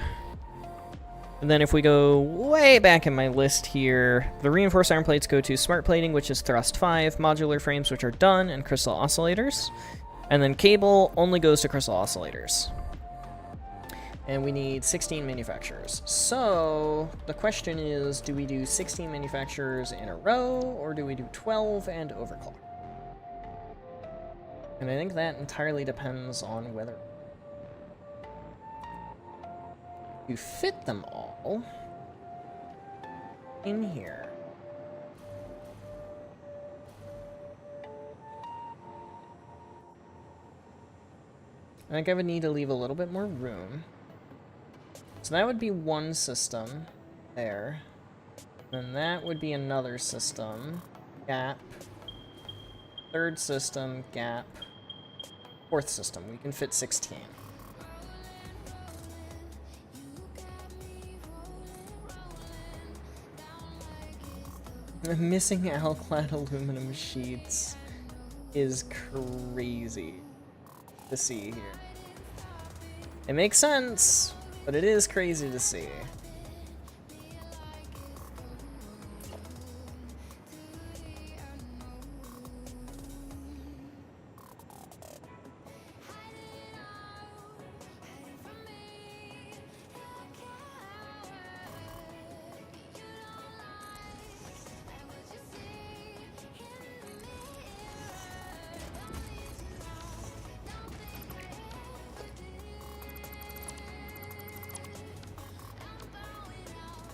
And then if we go way back in my list here, the reinforced iron plates go to smart plating, which is thrust 5, modular frames, which are done, and crystal oscillators. And then cable only goes to crystal oscillators. And we need 16 manufacturers. So the question is, do we do 16 manufacturers in a row, or do we do 12 and overclock? And I think that entirely depends on whether you fit them all in here. I think I would need to leave a little bit more room. So that would be one system there. Then that would be another system. Gap. Third system, gap. Fourth system, we can fit 16. The missing alclad aluminum sheets is crazy to see here. It makes sense, but it is crazy to see.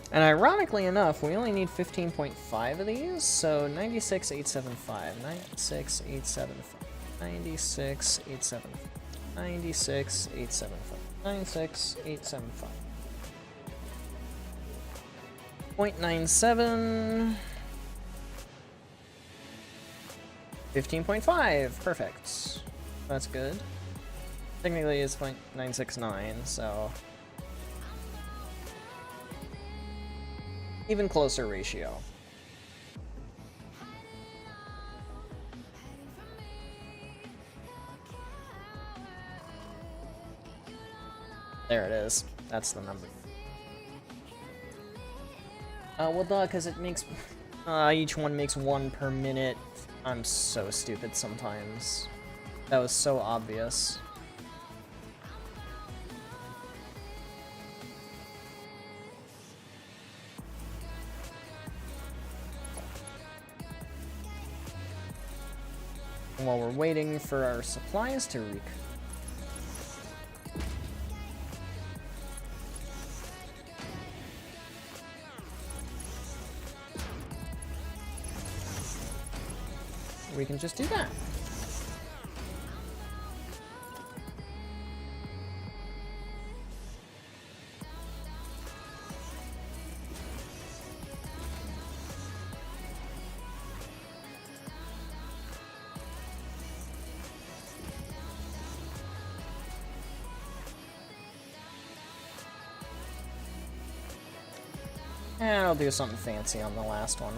And ironically enough, we only need 15.5 of these, so 96,875, 96,875, 96,875, 96,875, 96,875. 0.97, 15.5, perfect. That's good. Technically it's 0.969, so even closer ratio. There it is. That's the number. Well, duh, because it makes... each one makes 1 per minute. I'm so stupid sometimes. That was so obvious. And while we're waiting for our supplies to we can just do that. And I'll do something fancy on the last one.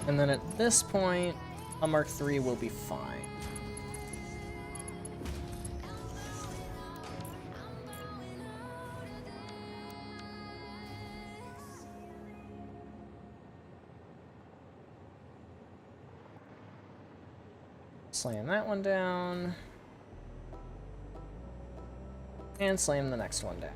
And then at this point, a Mark III will be fine. Slam that one down. And slam the next one down.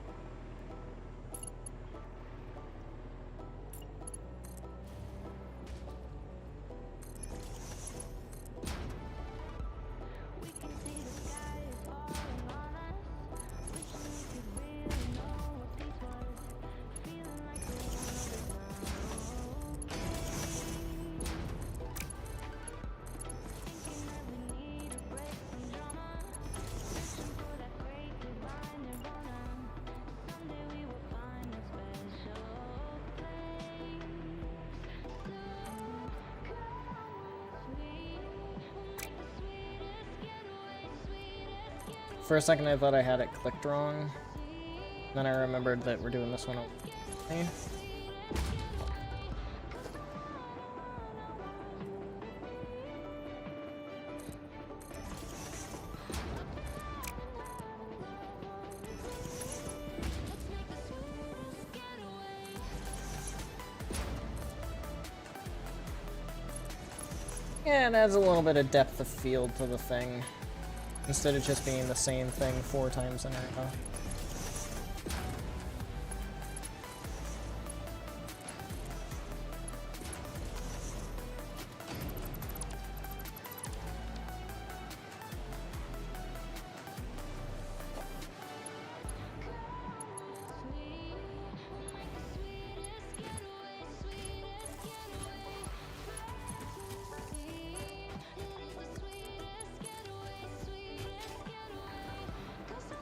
For a second I thought I had it clicked wrong. Then I remembered that we're doing this one okay. Yeah, it adds a little bit of depth of field to the thing. Instead of just being the same thing 4 times in a row.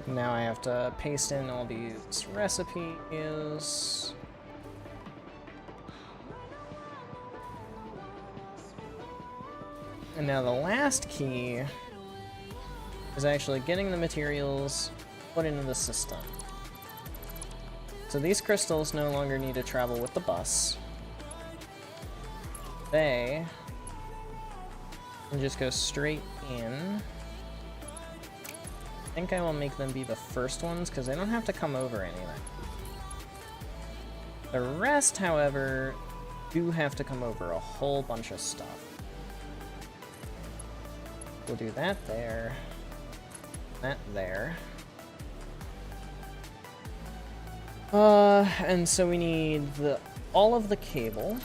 Now I have to paste in all these recipes. And now the last key is actually getting the materials put into the system. So these crystals no longer need to travel with the bus. They can just go straight in. I think I will make them be the first ones because they don't have to come over anything. The rest, however, do have to come over a whole bunch of stuff. We'll do that there. That there. And so we need all of the cable.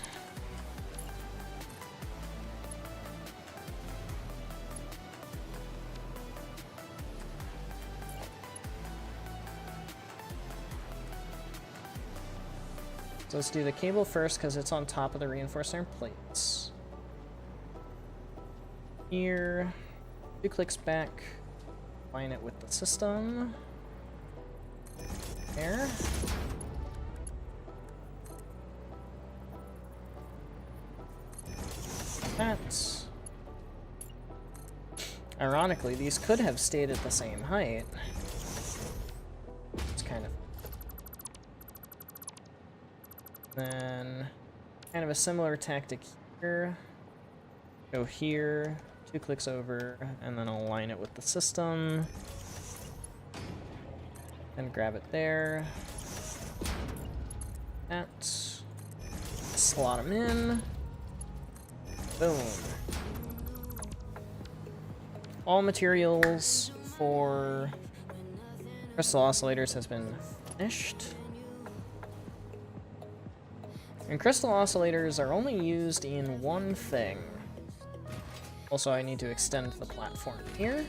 So let's do the cable first because it's on top of the reinforced iron plates. Here, 2 clicks back, line it with the system. There. That. Ironically, these could have stayed at the same height. It's kind of. Then, kind of a similar tactic here. Go here, 2 clicks over, and then align it with the system. And grab it there. That. Slot them in. Boom. All materials for crystal oscillators has been finished. And crystal oscillators are only used in one thing. Also, I need to extend the platform here.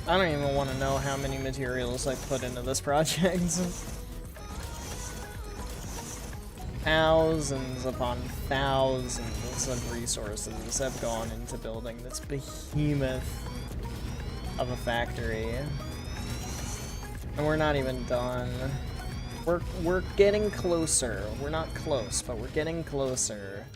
I don't even want to know how many materials I put into this project. Thousands upon thousands of resources have gone into building this behemoth of a factory. And we're not even done. We're getting closer. We're not close, but we're getting closer.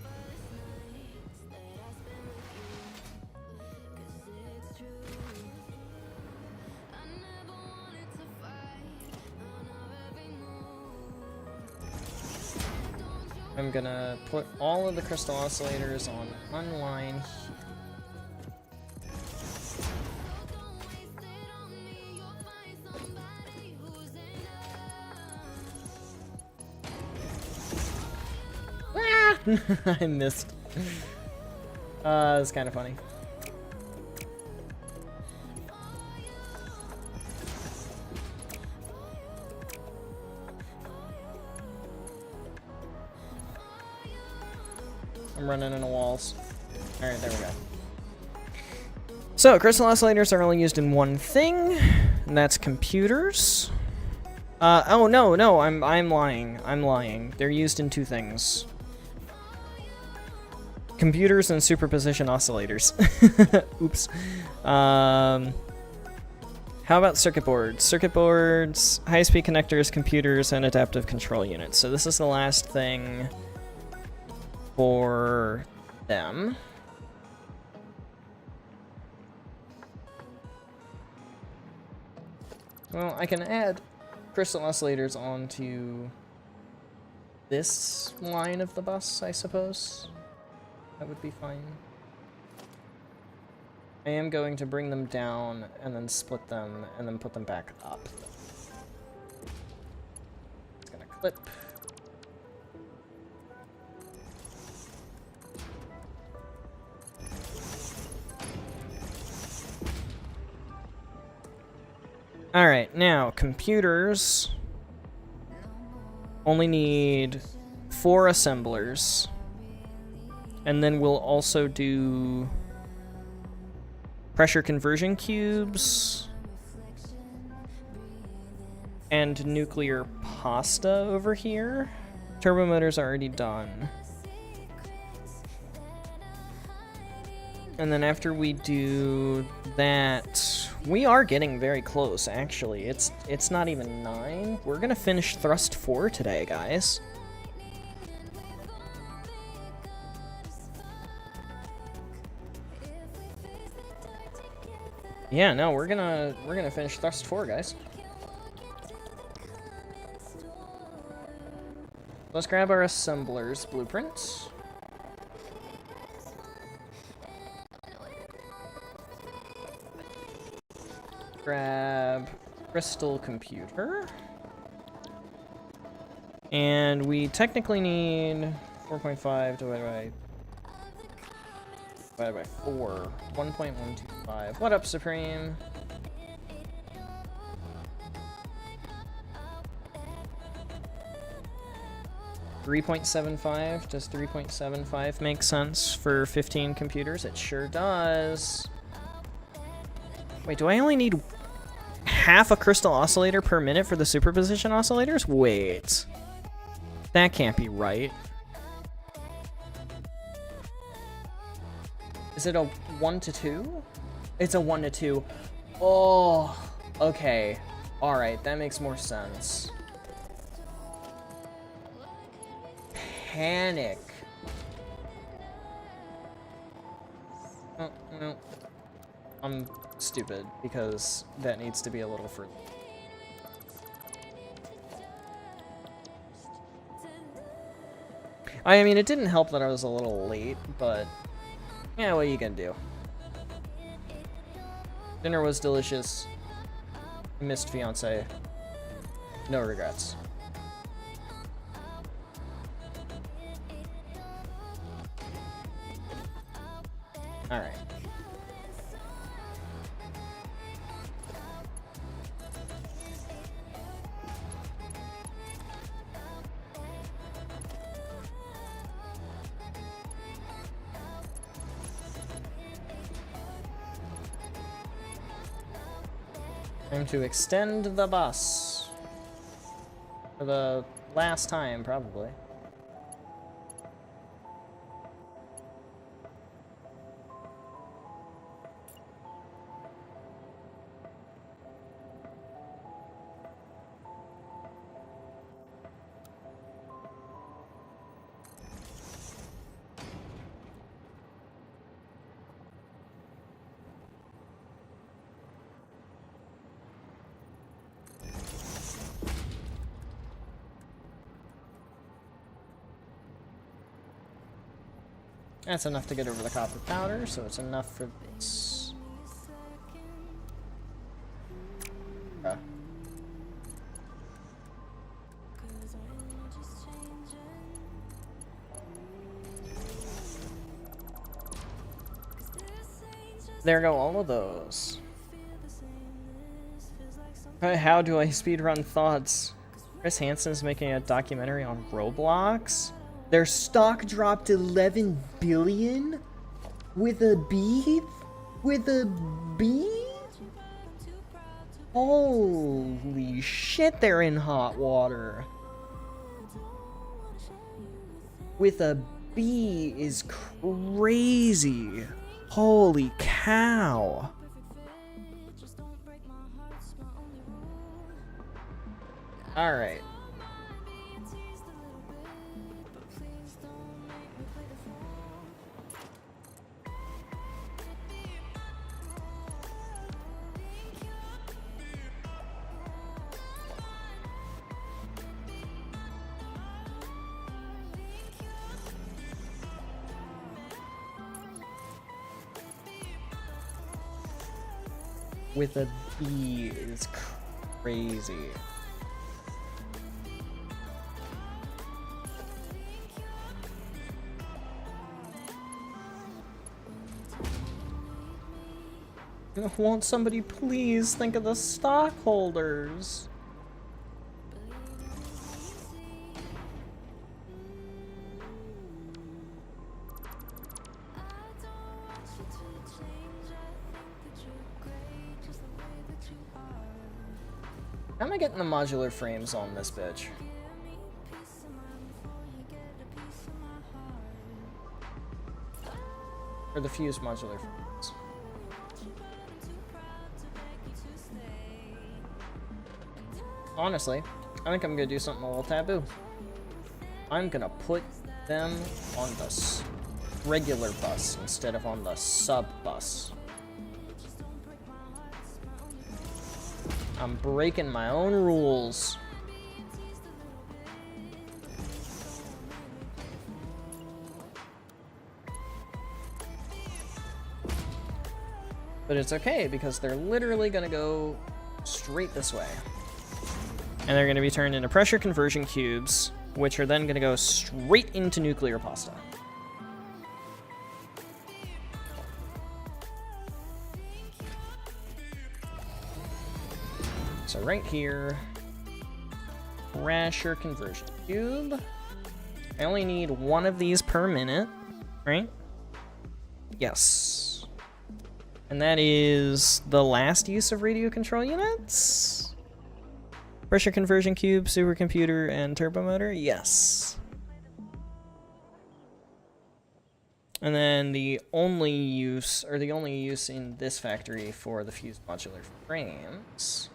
I'm gonna put all of the crystal oscillators on one line here. I missed. It's kind of funny. I'm running into walls. Alright, there we go. So, crystal oscillators are only used in one thing, and that's computers. Oh no, I'm lying. I'm lying. They're used in two things. Computers and superposition oscillators. Oops. How about circuit boards? Circuit boards, high-speed connectors, computers, and adaptive control units. So this is the last thing for them. Well, I can add crystal oscillators onto this line of the bus, I suppose. That would be fine. I am going to bring them down and then split them and then put them back up. It's gonna clip. Alright, now computers only need 4 assemblers. And then we'll also do pressure conversion cubes and nuclear pasta over here. Turbo motors are already done. And then after we do that, we are getting very close, actually. It's not even 9. We're gonna finish thrust 4 today, guys. Yeah, no, we're gonna finish thrust 4, guys. Let's grab our assembler's blueprint. Grab crystal computer. And we technically need 4.5 divided by 4. 1.125. What up, Supreme? $3.75. Does 3.75 make sense for 15 computers? It sure does. Wait, do I only need half a crystal oscillator per minute for the superposition oscillators? Wait. That can't be right. Is it a 1 to 2? It's a 1 to 2. Oh, okay. Alright, that makes more sense. Panic. Oh, no. I'm stupid, because that needs to be a little further. I mean, it didn't help that I was a little late, but yeah, what are you gonna do? Dinner was delicious. Missed fiance. No regrets. Alright. Time to extend the bus. For the last time, probably. That's enough to get over the copper powder, so it's enough for this. There go all of those. How do I speedrun thoughts? Chris Hansen's making a documentary on Roblox. Their stock dropped 11 billion? With a B? With a B? Holy shit, they're in hot water. With a B is crazy. Holy cow. Alright. With a B is crazy. Won't somebody please think of the stockholders? How am I getting the modular frames on this bitch? Or the fused modular frames? Honestly, I think I'm gonna do something a little taboo. I'm gonna put them on the regular bus instead of on the sub bus. I'm breaking my own rules. But it's okay because they're literally gonna go straight this way. And they're gonna be turned into pressure conversion cubes, which are then gonna go straight into nuclear pasta. So right here, pressure conversion cube. I only need one of these per minute, right? Yes. And that is the last use of radio control units. Pressure conversion cube, supercomputer, and turbo motor, yes. And then the only use in this factory for the fused modular frames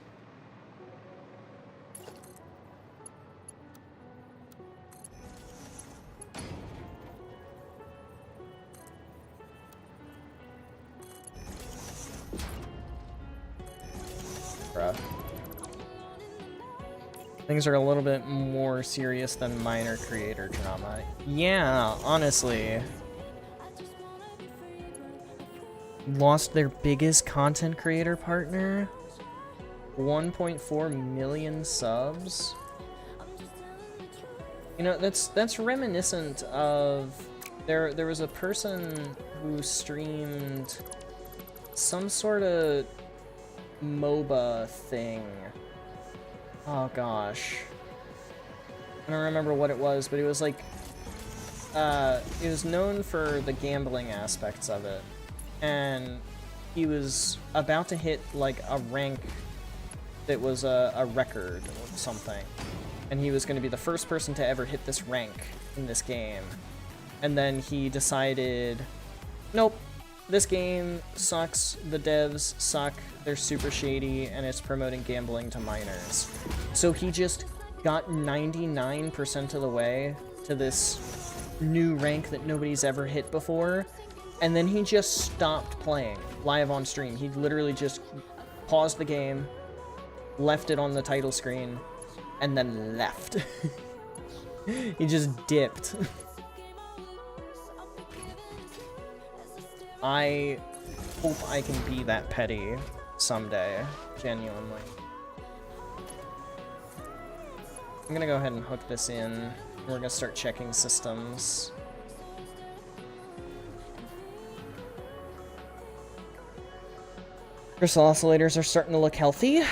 things are a little bit more serious than minor creator drama. Yeah, honestly. Lost their biggest content creator partner. 1.4 million subs. You know, that's reminiscent of there was a person who streamed some sort of MOBA thing. Oh gosh, I don't remember what it was, but it was like it was known for the gambling aspects of it, and he was about to hit like a rank that was a record or something, and he was going to be the first person to ever hit this rank in this game, and then he decided, nope, this game sucks, the devs suck, they're super shady, and it's promoting gambling to minors. So he just got 99% of the way to this new rank that nobody's ever hit before, and then he just stopped playing live on stream. He literally just paused the game, left it on the title screen, and then left. He just dipped. I hope I can be that petty someday, genuinely. I'm gonna go ahead and hook this in, and we're gonna start checking systems. Crystal oscillators are starting to look healthy.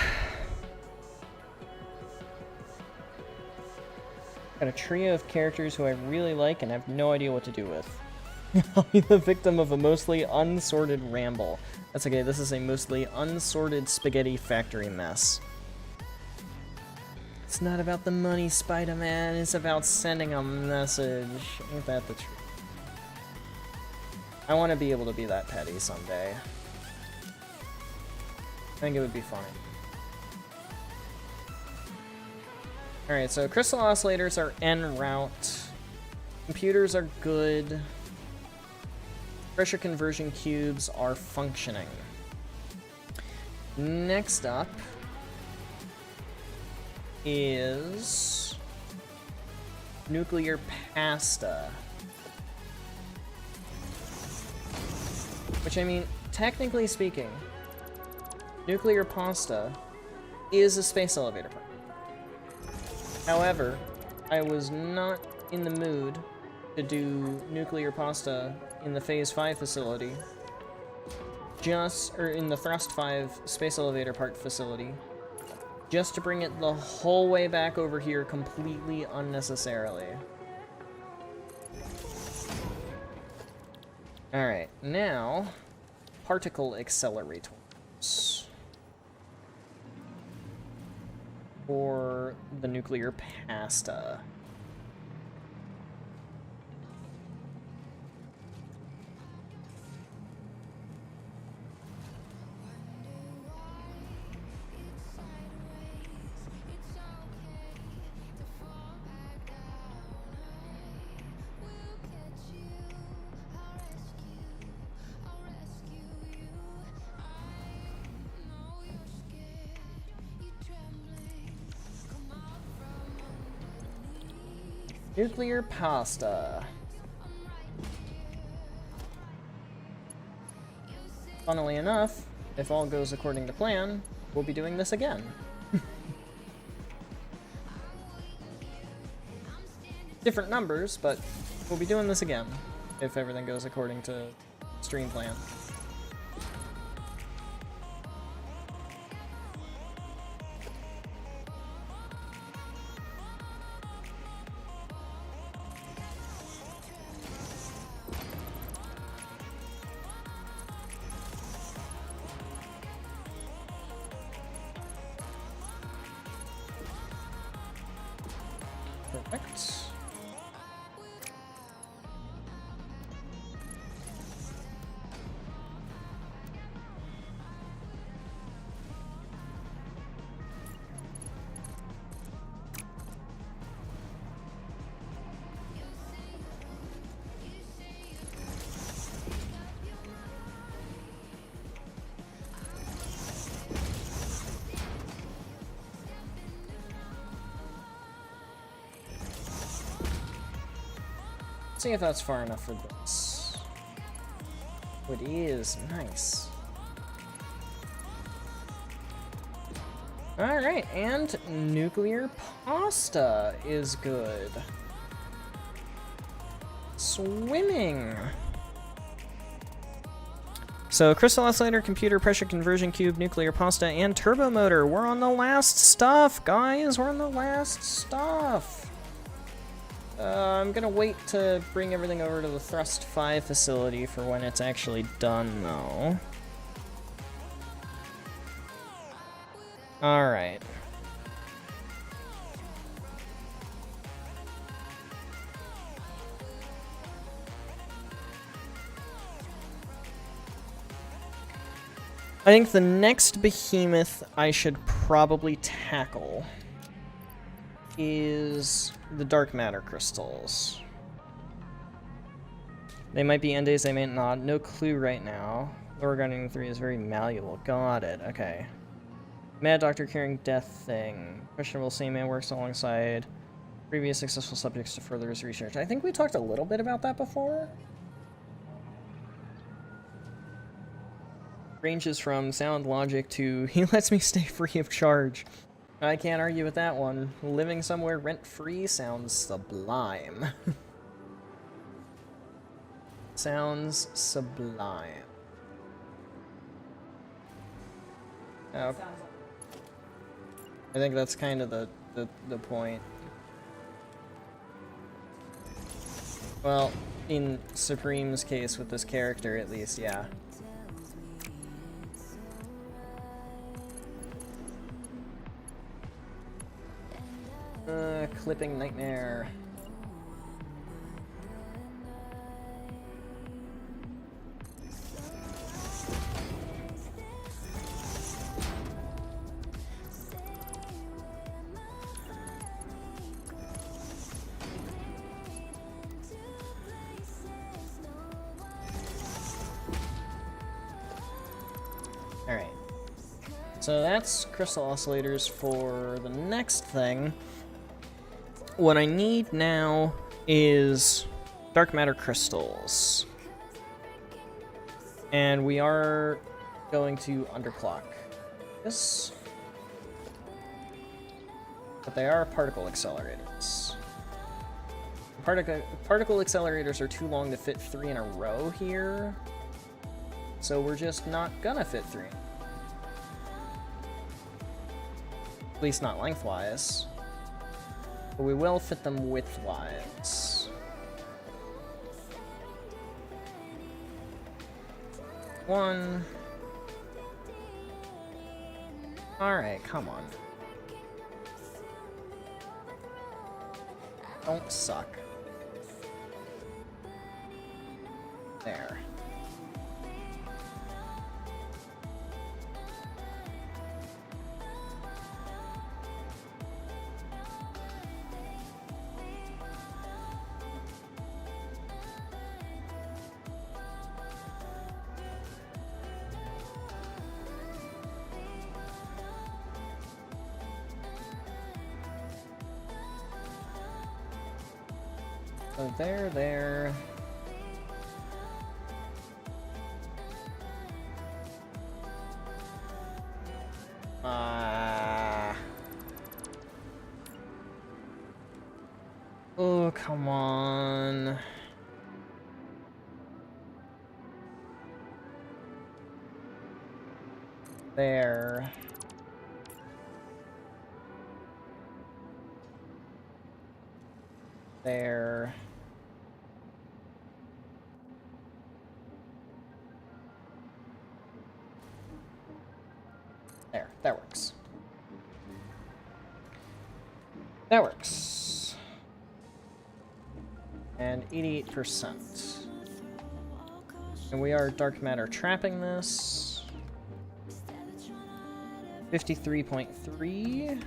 Got a trio of characters who I really like and have no idea what to do with. I'll be the victim of a mostly unsorted ramble. That's okay, this is a mostly unsorted spaghetti factory mess. It's not about the money, Spider-Man, it's about sending a message. Ain't that the truth? I want to be able to be that petty someday. I think it would be fun. Alright, so crystal oscillators are en route. Computers are good. Pressure conversion cubes are functioning. Next up is nuclear pasta. Which, I mean, technically speaking, nuclear pasta is a space elevator part. However, I was not in the mood to do nuclear pasta in the Phase 5 facility, or in the Thrust 5 space elevator part facility, just to bring it the whole way back over here completely unnecessarily. Alright, now, particle accelerators. For the nuclear pasta. Nuclear pasta. Funnily enough, if all goes according to plan, we'll be doing this again. Different numbers, but we'll be doing this again, if everything goes according to stream plan. Perfect. See if that's far enough for this. It is nice. Alright, and nuclear pasta is good. Swimming. So crystal oscillator, computer, pressure conversion cube, nuclear pasta, and turbo motor. We're on the last stuff, guys. We're on the last stuff. I'm gonna wait to bring everything over to the Thrust 5 facility for when it's actually done, though. Alright. I think the next behemoth I should probably tackle is the dark matter crystals. They might be end days, they may not. No clue right now. Lower Guardian 3 is very malleable. Got it. Okay. Mad Doctor carrying death thing. Questionable same man works alongside previous successful subjects to further his research. I think we talked a little bit about that before. ranges from sound logic to he lets me stay free of charge. I can't argue with that one. Living somewhere rent-free sounds sublime. Sounds sublime. Oh. I think that's kind of the point. Well, in Supreme's case with this character at least, yeah. Clipping nightmare. Alright. So that's crystal oscillators for the next thing. What I need now is dark matter crystals. And we are going to underclock this. But they are particle accelerators. Particle accelerators are too long to fit 3 in a row here. So we're just not gonna fit 3. At least not lengthwise. But we will fit them widthwise. One. Alright, come on. Don't suck. There. So there. Oh, come on. There. There. There. That works. That works. And 88%. And we are dark matter trapping this. 53.3.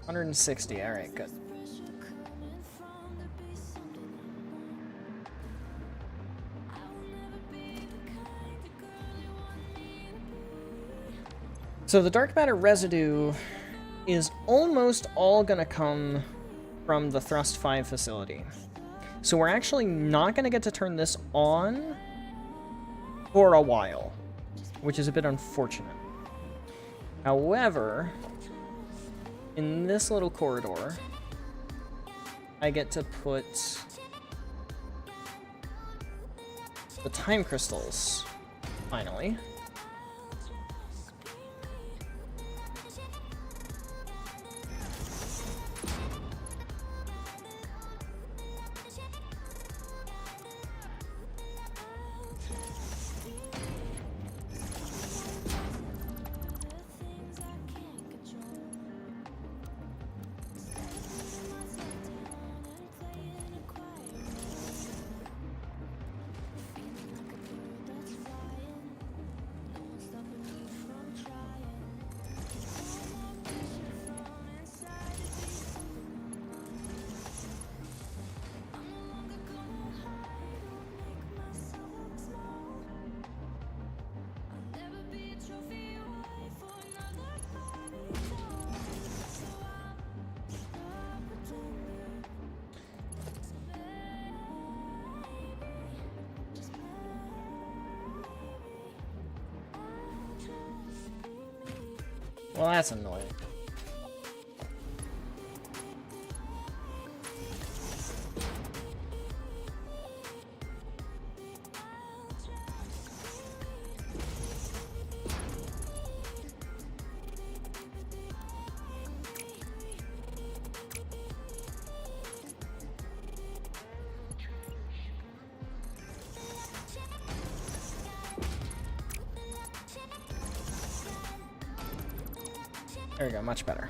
160, alright, good. So the dark matter residue is almost all gonna come from the Thrust 5 facility. So we're actually not gonna get to turn this on for a while, which is a bit unfortunate. However, in this little corridor, I get to put the time crystals, finally. Well, that's annoying. There we go, much better.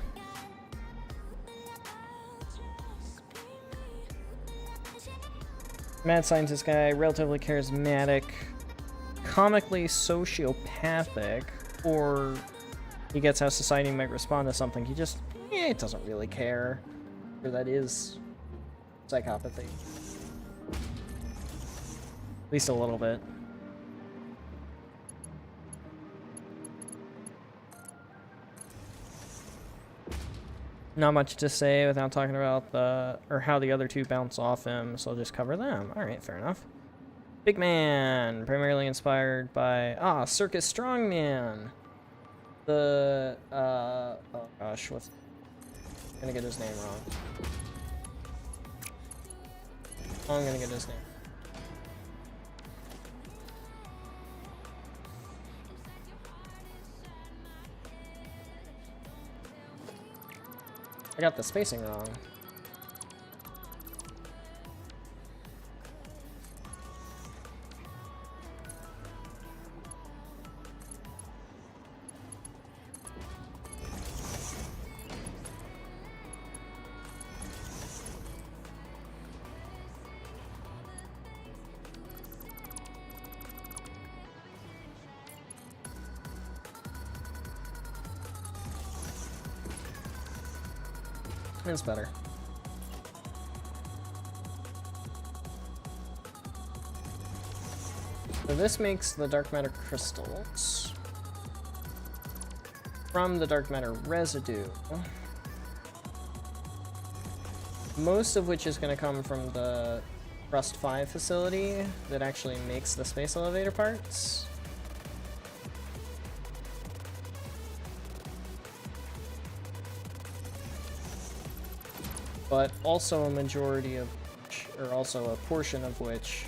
Mad scientist guy, relatively charismatic, comically sociopathic, or he gets how society might respond to something. He just, it doesn't really care. Or that is psychopathy. At least a little bit. Not much to say without talking about how the other two bounce off him, so I'll just cover them. Alright, fair enough. Big Man, primarily inspired by, Circus Strongman. The, oh gosh, I'm gonna get his name wrong. Oh, I'm gonna get his name. I got the spacing wrong. It's better. So this makes the dark matter crystals from the dark matter residue, most of which is going to come from the Rust 5 facility that actually makes the space elevator parts. But also a majority of which, or also a portion of which,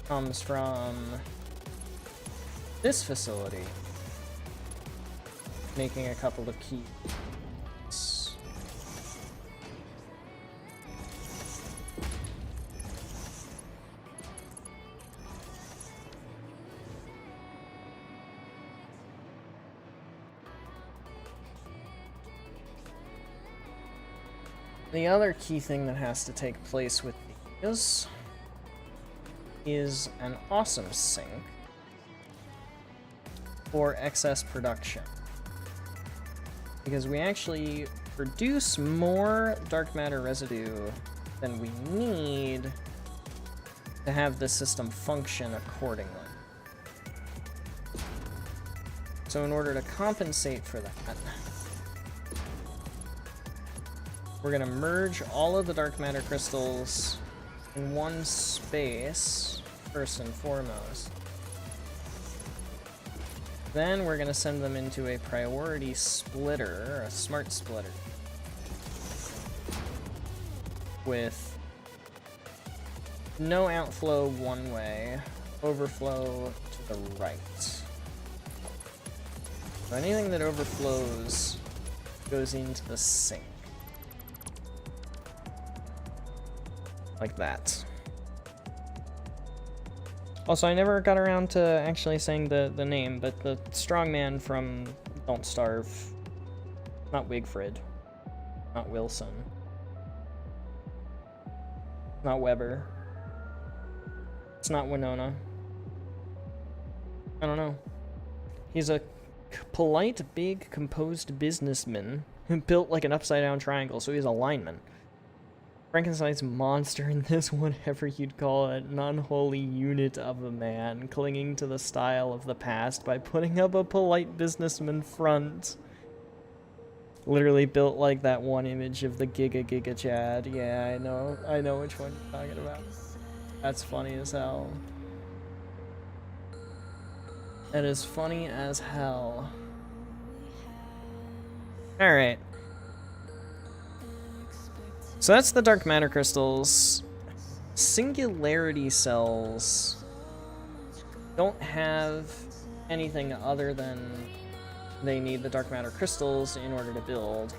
comes from this facility, making a couple of keys. The other key thing that has to take place with these is an awesome sink for excess production. Because we actually produce more dark matter residue than we need to have the system function accordingly. So in order to compensate for that, we're gonna merge all of the dark matter crystals in one space, first and foremost. Then we're gonna send them into a priority splitter, a smart splitter, with no outflow one way, overflow to the right. So anything that overflows goes into the sink. Like that. Also, I never got around to actually saying the name, but the strongman from Don't Starve, not Wigfrid, not Wilson, not Weber, it's not Winona. I don't know. He's a polite, big, composed businessman who built like an upside-down triangle, so he's a lineman. Frankenstein's monster in this, whatever you'd call it, an unholy unit of a man clinging to the style of the past by putting up a polite businessman front. Literally built like that one image of the Giga Chad. Yeah, I know which one you're talking about. That's funny as hell. That is funny as hell. Alright. So that's the dark matter crystals. Singularity cells don't have anything other than they need the dark matter crystals in order to build.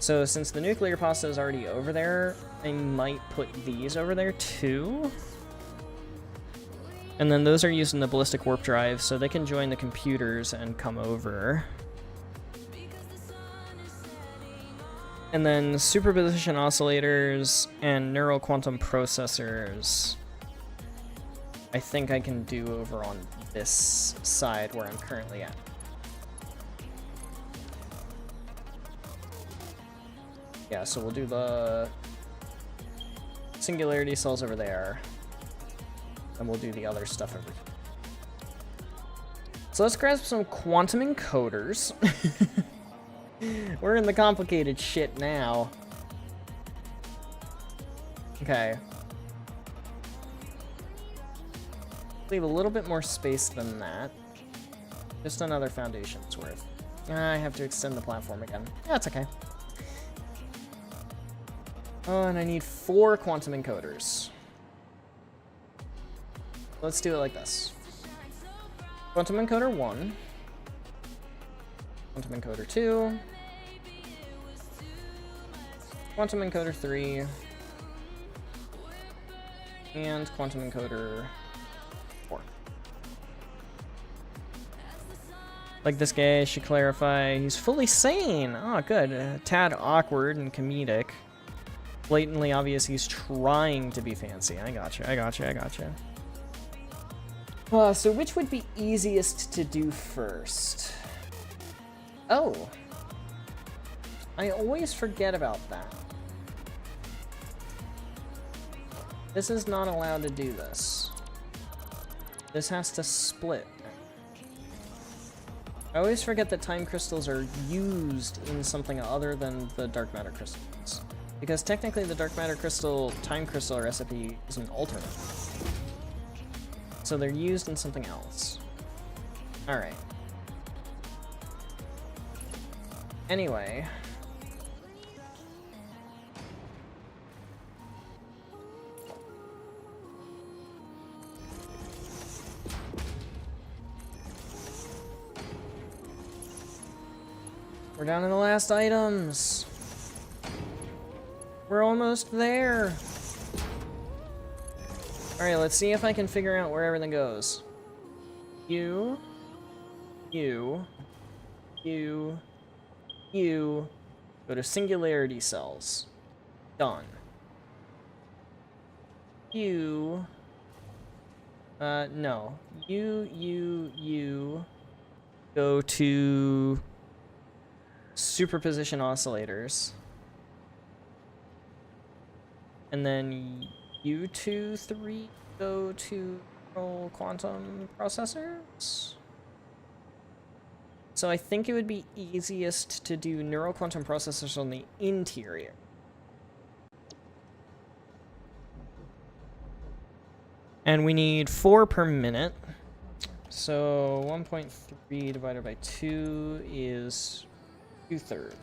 So since the nuclear pasta is already over there, I might put these over there too. And then those are used in the ballistic warp drive, so they can join the computers and come over. And then superposition oscillators and neural quantum processors, I think I can do over on this side where I'm currently at. Yeah, so we'll do the singularity cells over there, and we'll do the other stuff over here. So let's grab some quantum encoders. We're in the complicated shit now. Okay. Leave a little bit more space than that. Just another foundation's worth. I have to extend the platform again. That's okay. Oh, and I need 4 quantum encoders. Let's do it like this. Quantum encoder 1. Quantum encoder 2. Quantum encoder 3. And quantum encoder 4. Like this guy should clarify, he's fully sane. Oh, good. A tad awkward and comedic. Blatantly obvious he's trying to be fancy. I gotcha, I gotcha, I gotcha. So which would be easiest to do first? Oh. I always forget about that. This is not allowed to do this. This has to split. I always forget that time crystals are used in something other than the dark matter crystals. Because technically the dark matter crystal time crystal recipe is an alternate. So they're used in something else. Alright. Anyway. We're down to the last items. We're almost there. Alright, let's see if I can figure out where everything goes. You. Go to singularity cells. Done. No. You. Go to superposition oscillators. And then you 2, 3 go to neural quantum processors. So I think it would be easiest to do neural quantum processors on the interior. And we need 4 per minute. So 1.3 divided by 2 is 2/3.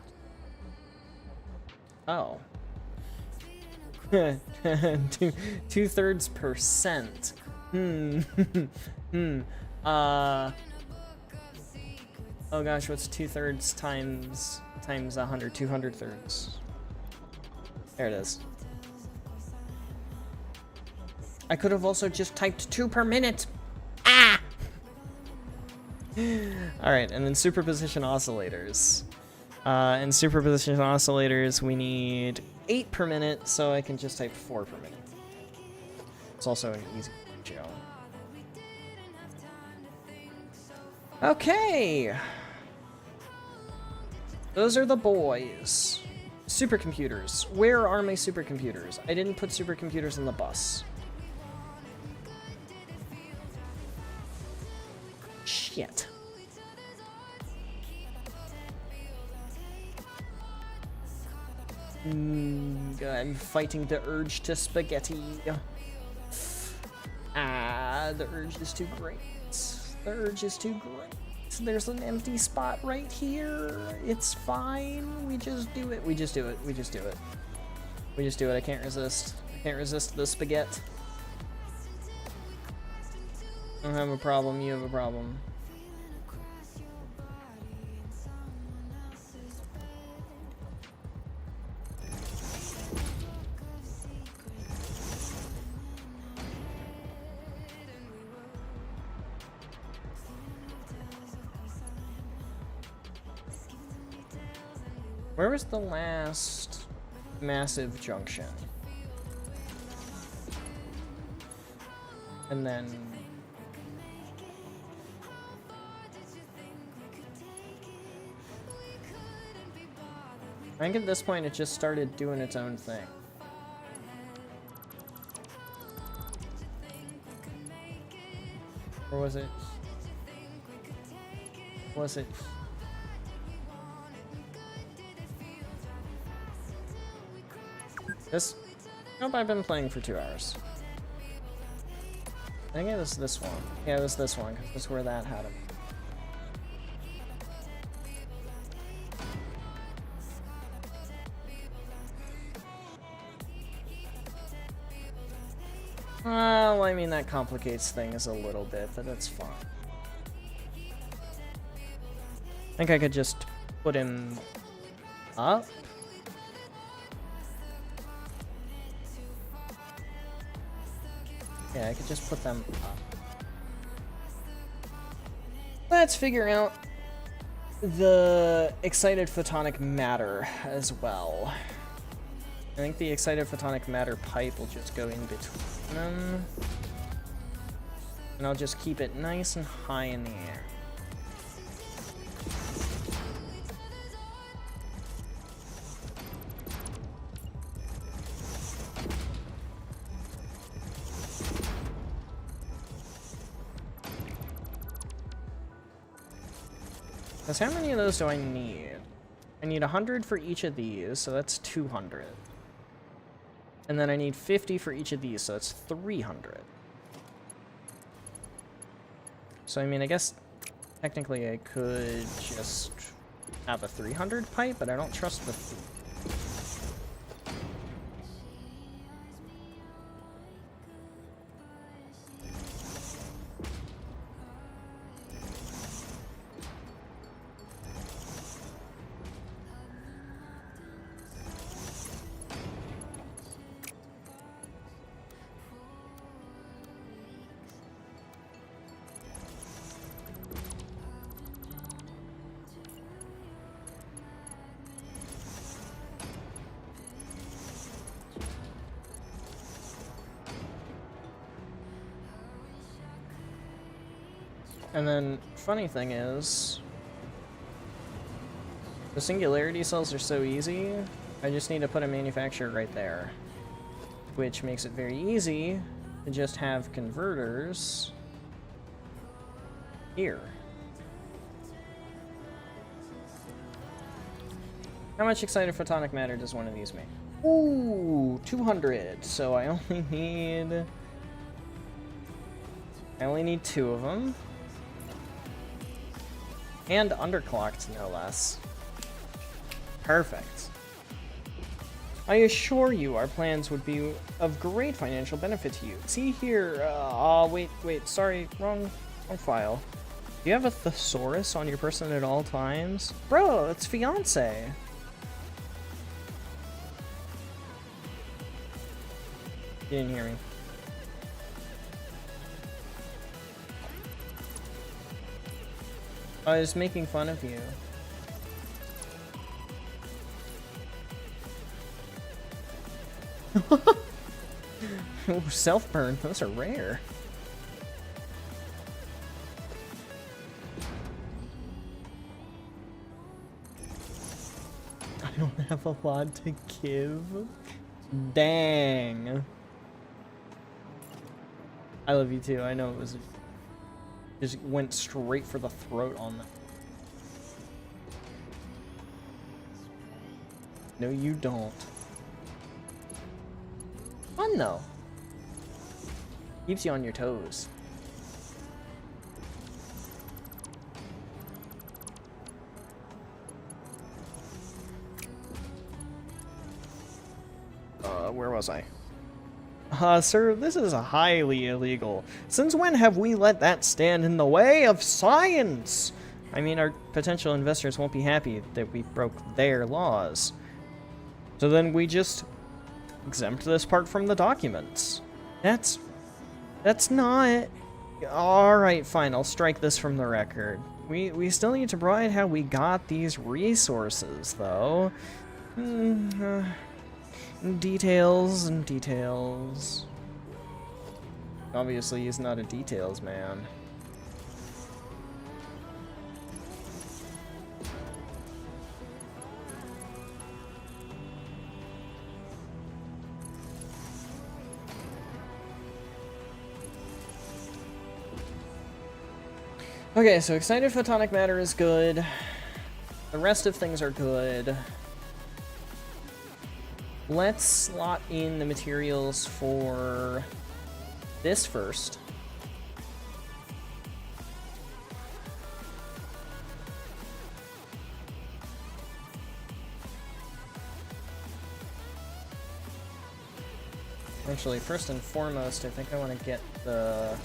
Oh. 2/3%. Oh gosh, what's 2/3 times 100? 200 thirds. There it is. I could have also just typed 2 per minute. Ah! Alright, and then superposition oscillators. In superposition oscillators, we need 8 per minute, so I can just type 4 per minute. It's also an easy ratio. Okay! Those are the boys. Supercomputers. Where are my supercomputers? I didn't put supercomputers in the bus. Shit. I'm fighting the urge to spaghetti. Ah, the urge is too great. The urge is too great. There's an empty spot right here. It's fine. We just do it. We just do it. We just do it. We just do it. I can't resist. I can't resist the spaghetti. I don't have a problem. You have a problem. Where was the last massive junction? And then... I think at this point it just started doing its own thing. Or was it? Was it? This? Nope, I've been playing for 2 hours. I think it was this one. Yeah, it was this one, because that's where that had him. Well, I mean, that complicates things a little bit, but that's fine. I think I could just put him up. Yeah, I could just put them up. Let's figure out the excited photonic matter as well. I think the excited photonic matter pipe will just go in between them. And I'll just keep it nice and high in the air. Because how many of those do I need? I need 100 for each of these, so that's 200. And then I need 50 for each of these, so that's 300. So I mean, I guess technically I could just have a 300 pipe, but I don't trust the... And then, funny thing is, the singularity cells are so easy, I just need to put a manufacturer right there. Which makes it very easy to just have converters here. How much excited photonic matter does one of these make? Ooh, 200. So I only need 2 of them. And underclocked, no less. Perfect. I assure you our plans would be of great financial benefit to you. See here, wait, sorry, wrong file. Do you have a thesaurus on your person at all times? Bro, it's fiance. You didn't hear me. I was making fun of you. Ooh, self-burn, those are rare. I don't have a lot to give. Dang. I love you too, I know it was... Just went straight for the throat on them. No, you don't. Fun though. Keeps you on your toes. where was I? Sir, this is highly illegal. Since when have we let that stand in the way of science? I mean, our potential investors won't be happy that we broke their laws. So then we just exempt this part from the documents. That's not... Alright, fine, I'll strike this from the record. We still need to provide how we got these resources, though. Details and details. Obviously, he's not a details man. Okay, so excited photonic matter is good. The rest of things are good. Let's slot in the materials for this first. Actually, first and foremost, I think I want to get the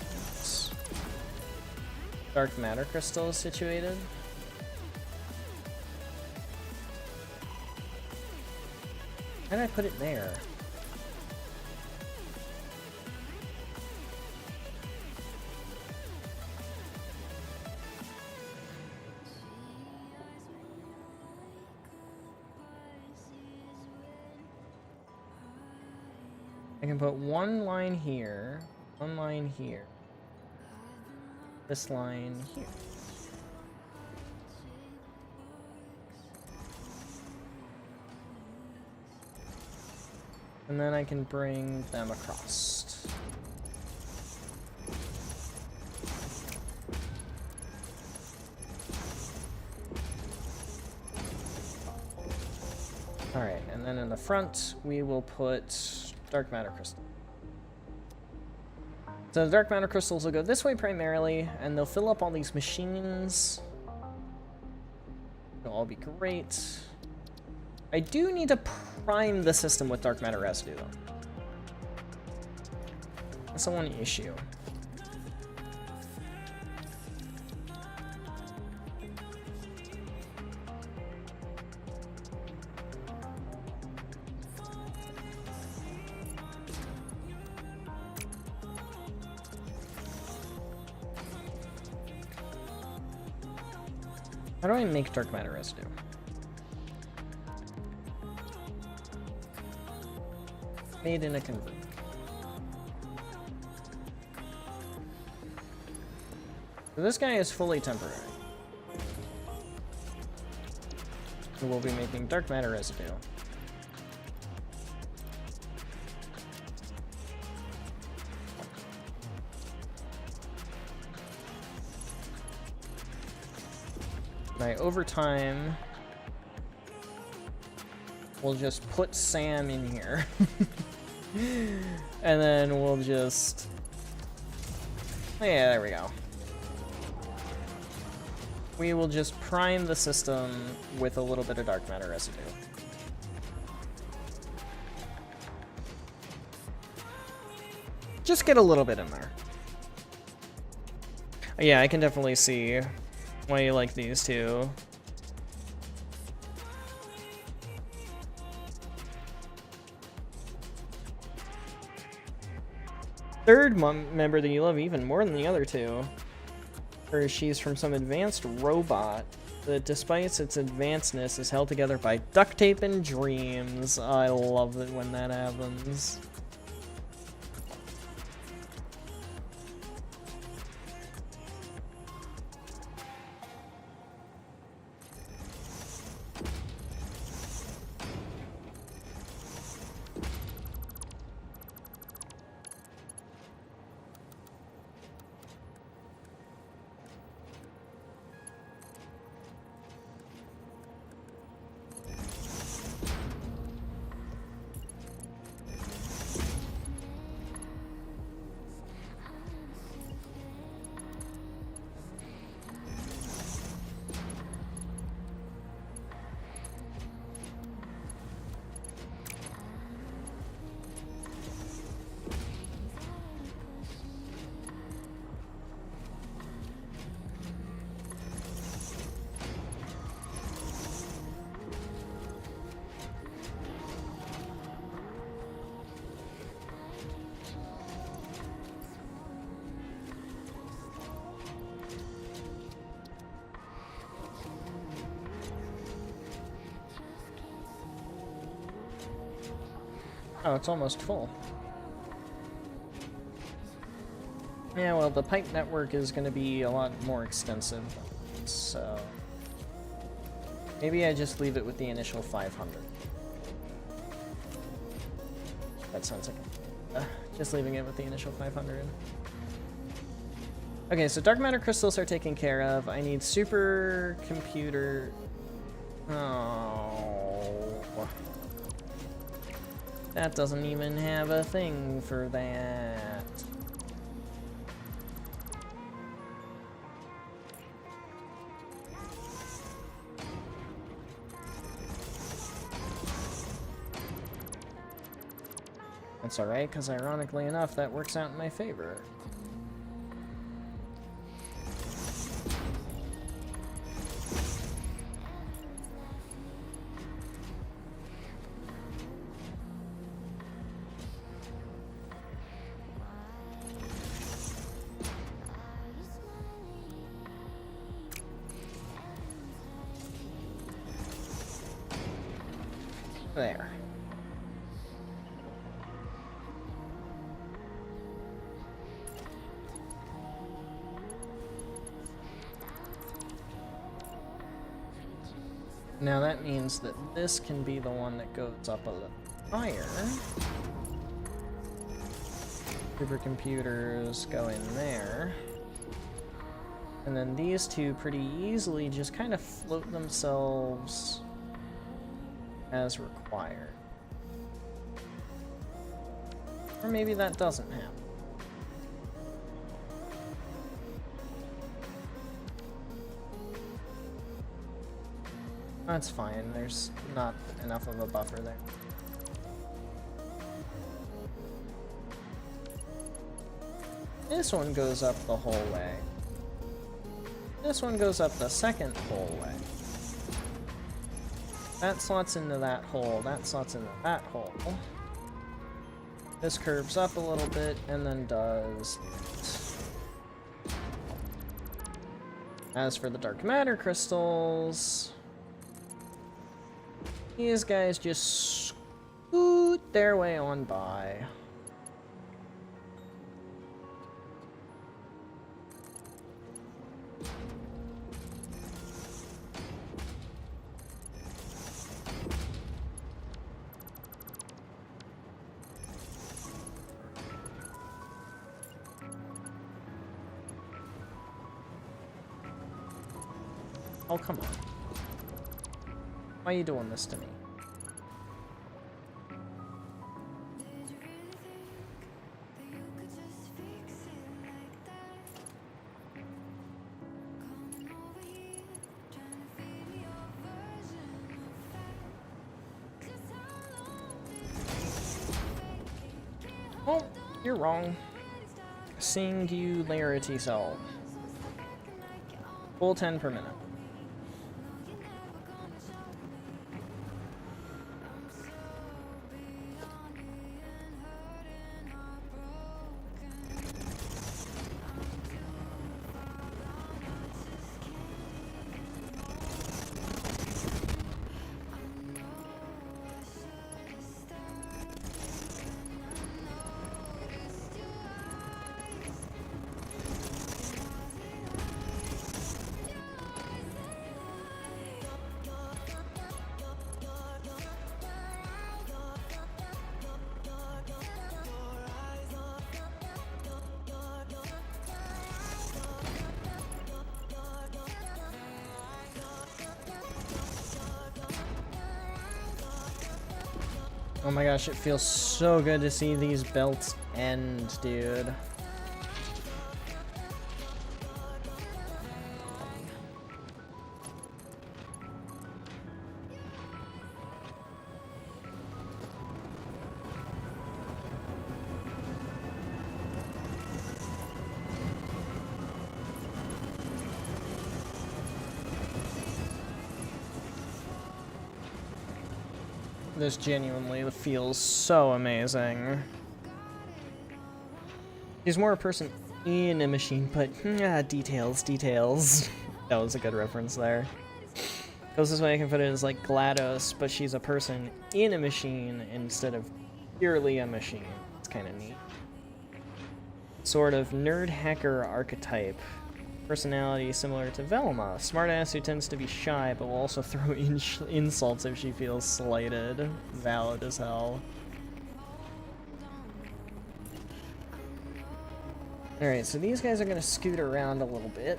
dark matter crystals situated. How did I put it there? I can put one line here, one line here, this line here. And then I can bring them across. Alright, and then in the front, we will put dark matter crystal. So the dark matter crystals will go this way primarily, and they'll fill up all these machines. It'll all be great. I do need to prime the system with dark matter residue, though. That's the one issue. How do I make dark matter residue? Made in a convert. So this guy is fully temporary. So we'll be making dark matter residue. By overtime, we'll just put Sam in here. And then we'll just... Yeah, there we go. We will just prime the system with a little bit of dark matter residue. Just get a little bit in there. Yeah, I can definitely see why you like these two. Third member that you love even more than the other two. Or she's from some advanced robot that, despite its advancedness, is held together by duct tape and dreams. I love it when that happens. Oh, it's almost full. Yeah, well, the pipe network is going to be a lot more extensive, so maybe I just leave it with the initial 500. That sounds like just leaving it with the initial 500. Okay, so dark matter crystals are taken care of. I need supercomputer. Oh, that doesn't even have a thing for that. That's alright, because ironically enough, that works out in my favor. There. Now that means that this can be the one that goes up a little higher. Supercomputers go in there. And then these two pretty easily just kind of float themselves as required. Or maybe that doesn't happen. That's fine, there's not enough of a buffer there. This one goes up the whole way. This one goes up the second whole way. That slots into that hole, that slots into that hole. This curves up a little bit and then does it. As for the dark matter crystals, these guys just scoot their way on by. Oh, come on. Why are you doing this to me? Oh, you're wrong. Singularity cell. Full 10 per minute. Oh my gosh, it feels so good to see these belts end, dude. This genuinely feels so amazing. He's more a person in a machine, but details. That was a good reference there. Closest way I can put it is like GLaDOS, but she's a person in a machine instead of purely a machine. It's kind of neat. Sort of nerd hacker archetype. Personality similar to Velma. Smartass who tends to be shy but will also throw insults if she feels slighted. Valid as hell. Alright, so these guys are gonna scoot around a little bit.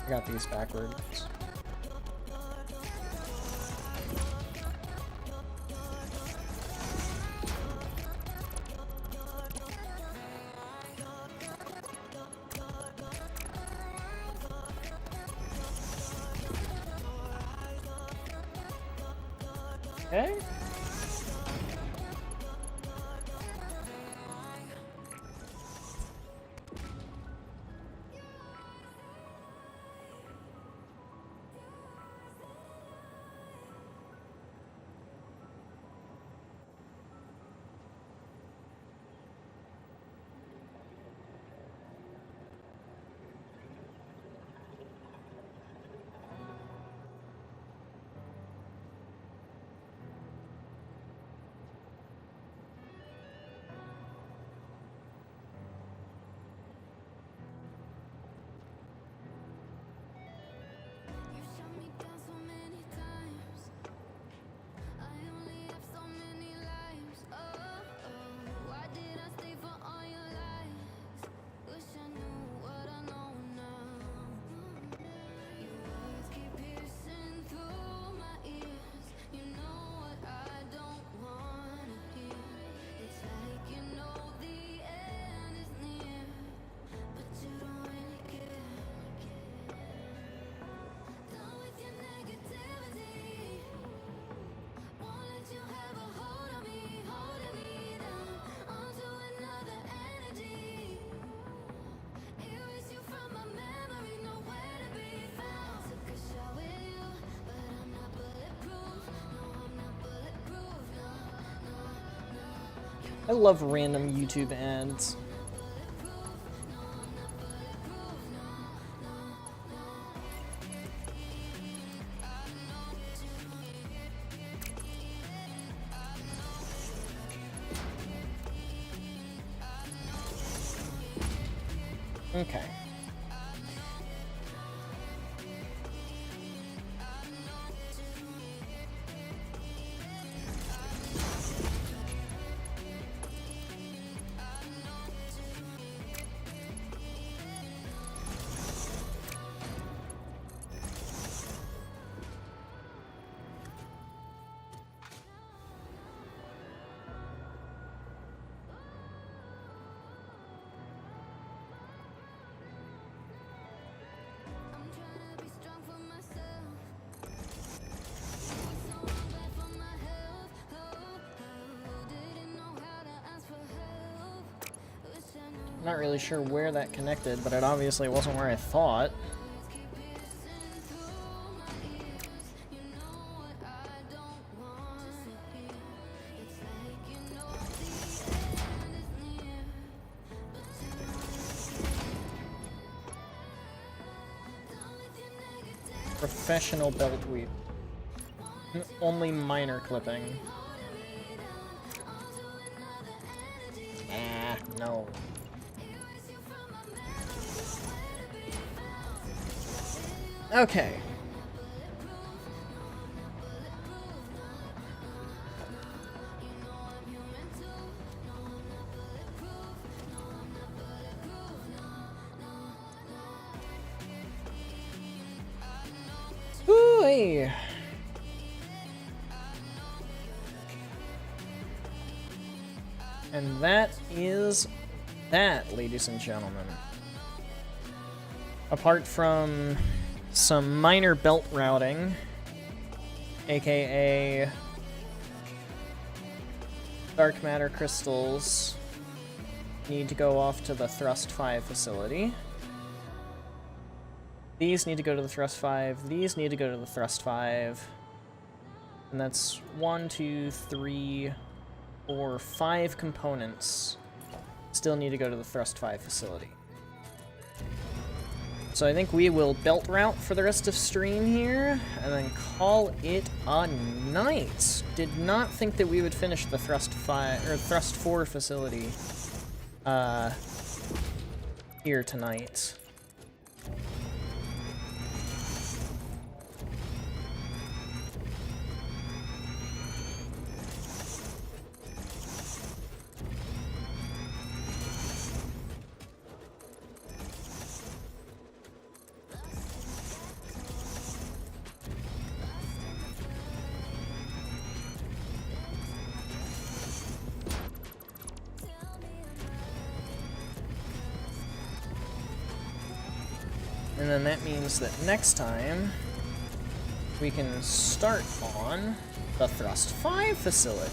I got these backwards. Okay. I love random YouTube ads. Okay. Not really sure where that connected, but it obviously wasn't where I thought. Professional belt weave. Only minor clipping. Ah, no. Okay. Ooh-wee. And that is that, ladies and gentlemen. Apart from some minor belt routing, aka dark matter crystals need to go off to the Thrust 5 facility. These need to go to the Thrust 5, these need to go to the Thrust 5. And that's 1, 2, 3, 4, 5 components Still need to go to the Thrust 5 facility. So I think we will belt route for the rest of stream here, and then call it a night. Did not think that we would finish the Thrust 5 or Thrust 4 facility here tonight. And then that means that next time we can start on the Thrust 5 facility.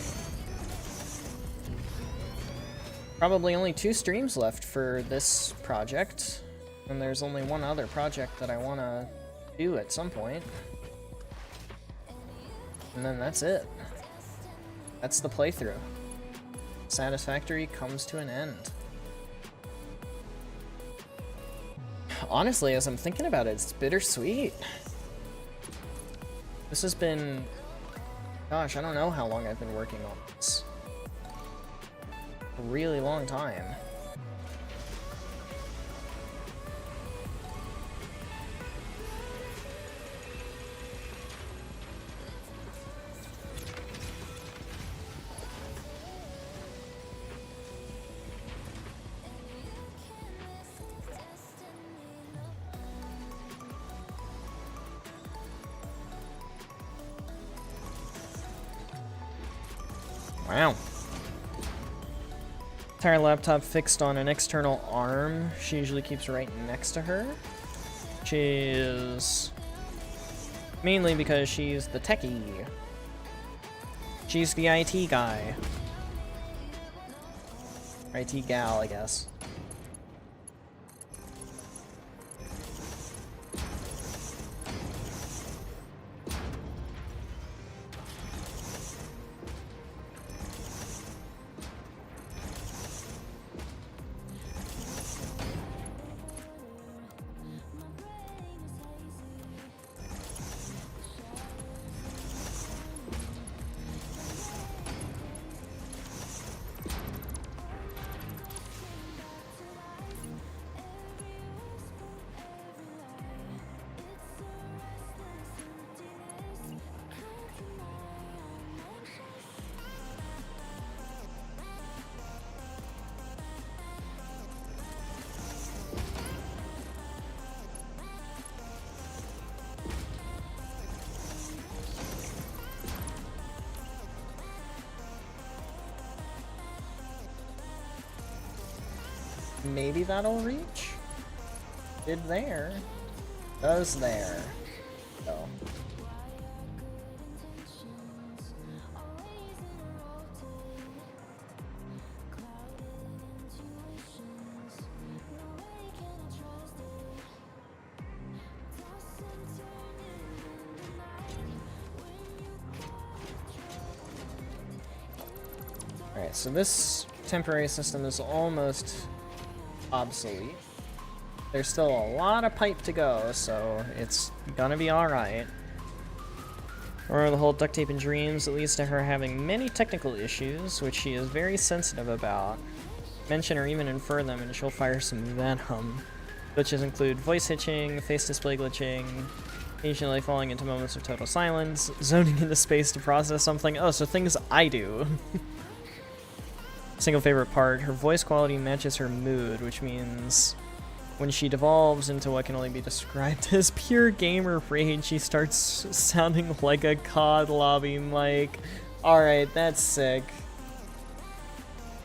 Probably only 2 streams left for this project, and there's only one other project that I want to do at some point. And then that's it. That's the playthrough. Satisfactory comes to an end. Honestly, as I'm thinking about it, it's bittersweet. This has been... Gosh, I don't know how long I've been working on this. A really long time. Wow. Entire laptop fixed on an external arm. She usually keeps right next to her. Which is mainly because she's the techie. She's the IT guy. IT gal, I guess. Maybe that'll reach? Did there. Does there. Oh. Alright, so this temporary system is almost obsolete. There's still a lot of pipe to go, so it's gonna be alright. Or the whole duct tape and dreams that leads to her having many technical issues, which she is very sensitive about. Mention or even infer them and she'll fire some venom. Glitches include voice hitching, face display glitching, occasionally falling into moments of total silence, zoning into space to process something. Oh, so things I do. Single favorite part, her voice quality matches her mood, which means when she devolves into what can only be described as pure gamer rage, she starts sounding like a COD lobby mic. Alright, that's sick.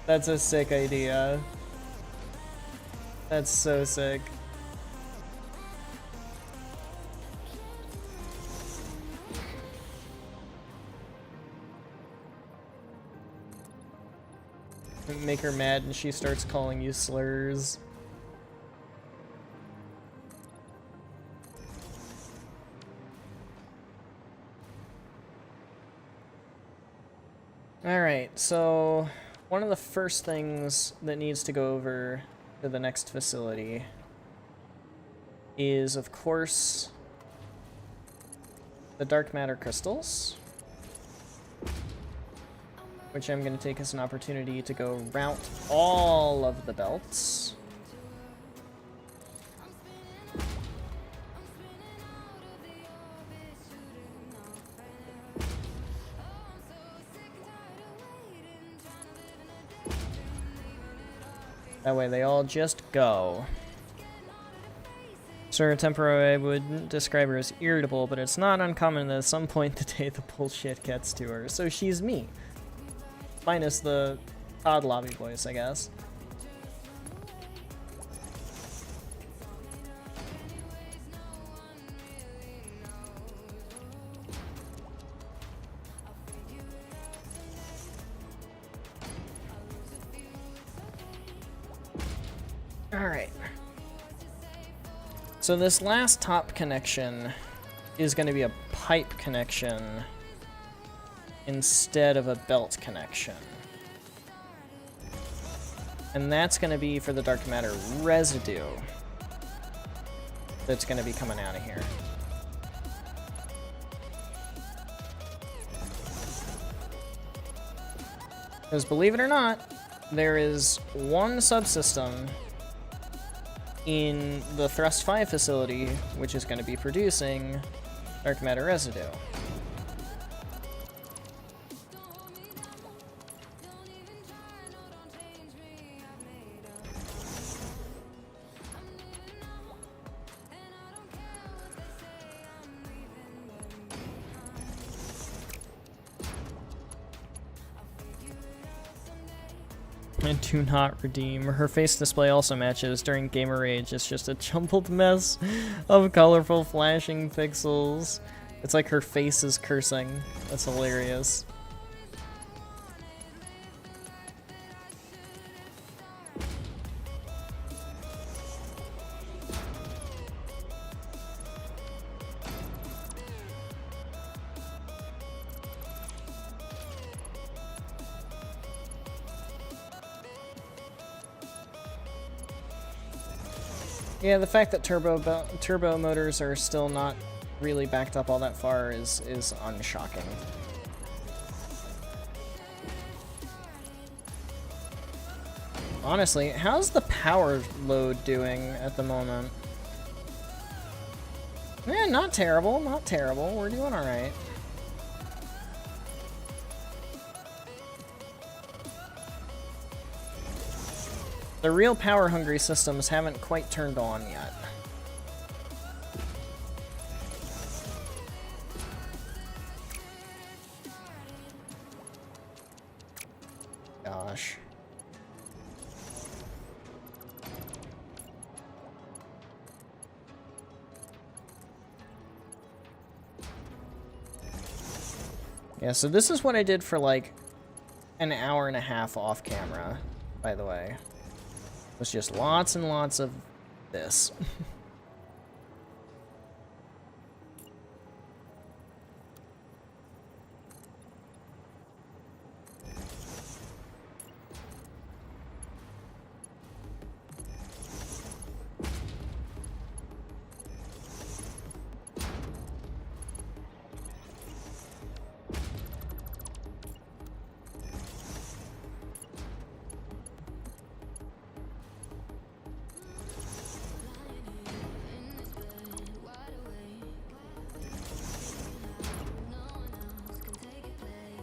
That's a sick idea. That's so sick. Make her mad and she starts calling you slurs. Alright, so one of the first things that needs to go over to the next facility is, of course, the dark matter crystals, which I'm going to take as an opportunity to go route all of the belts. That way they all just go. Sir Tempero, I wouldn't describe her as irritable, but it's not uncommon that at some point the day the bullshit gets to her. So she's me. Minus the odd lobby voice, I guess. Alright. So this last top connection is going to be a pipe connection instead of a belt connection. And that's going to be for the dark matter residue that's going to be coming out of here. Because believe it or not, there is one subsystem in the Thrust 5 facility which is going to be producing dark matter residue. And do not redeem. Her face display also matches during gamer rage. It's just a jumbled mess of colorful flashing pixels. It's like her face is cursing. That's hilarious. Yeah, the fact that turbo motors are still not really backed up all that far is unshocking. Honestly, how's the power load doing at the moment? Eh, not terrible, not terrible. We're doing alright. The real power-hungry systems haven't quite turned on yet. Gosh. Yeah, so this is what I did for like an hour and a half off camera, by the way. It was just lots and lots of this.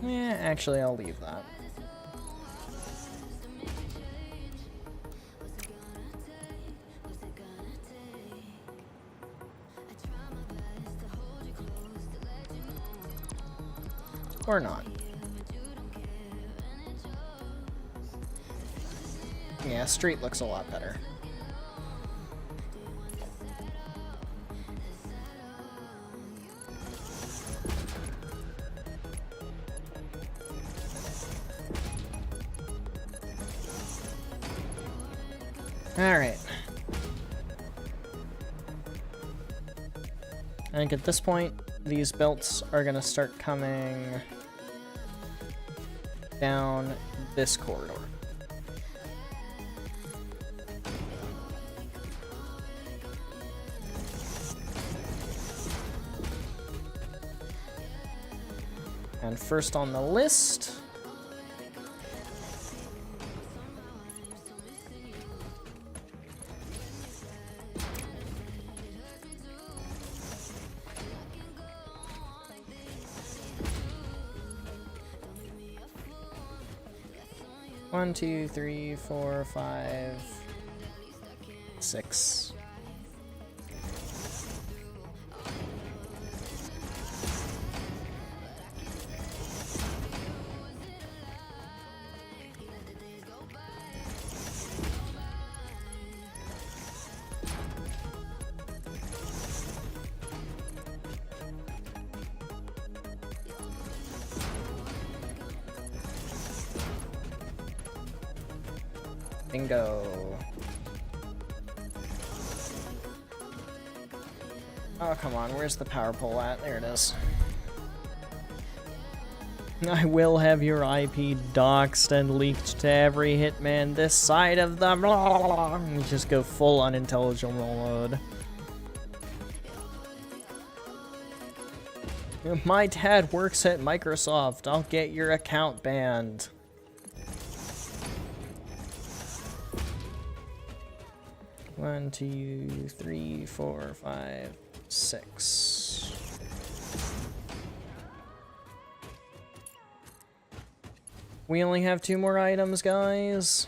Yeah, actually, I'll leave that. Or not. Yeah, street looks a lot better. Alright. I think at this point, these belts are going to start coming down this corridor. And first on the list, one, two, three, four, five, six. Bingo. Oh, come on. Where's the power pole at? There it is. I will have your IP doxed and leaked to every hitman this side of the blah. Just go full unintelligible mode. My dad works at Microsoft. I'll get your account banned. One, two, three, four, five, six. We only have 2 more items, guys.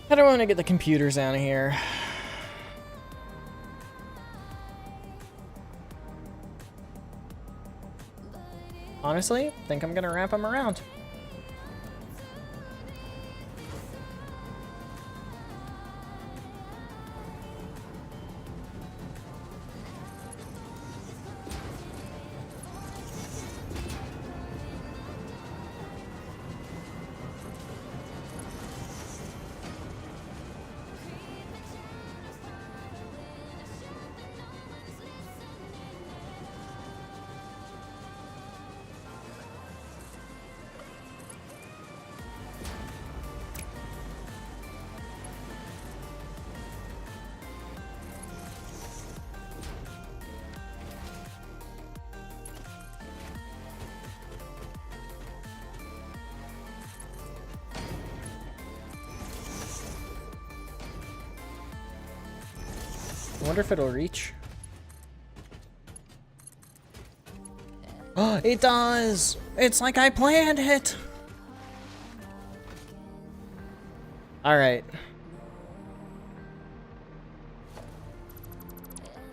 I don't want to get the computers out of here. Honestly, think I'm gonna wrap them around. I wonder if it'll reach. Oh, it does! It's like I planned it! Alright.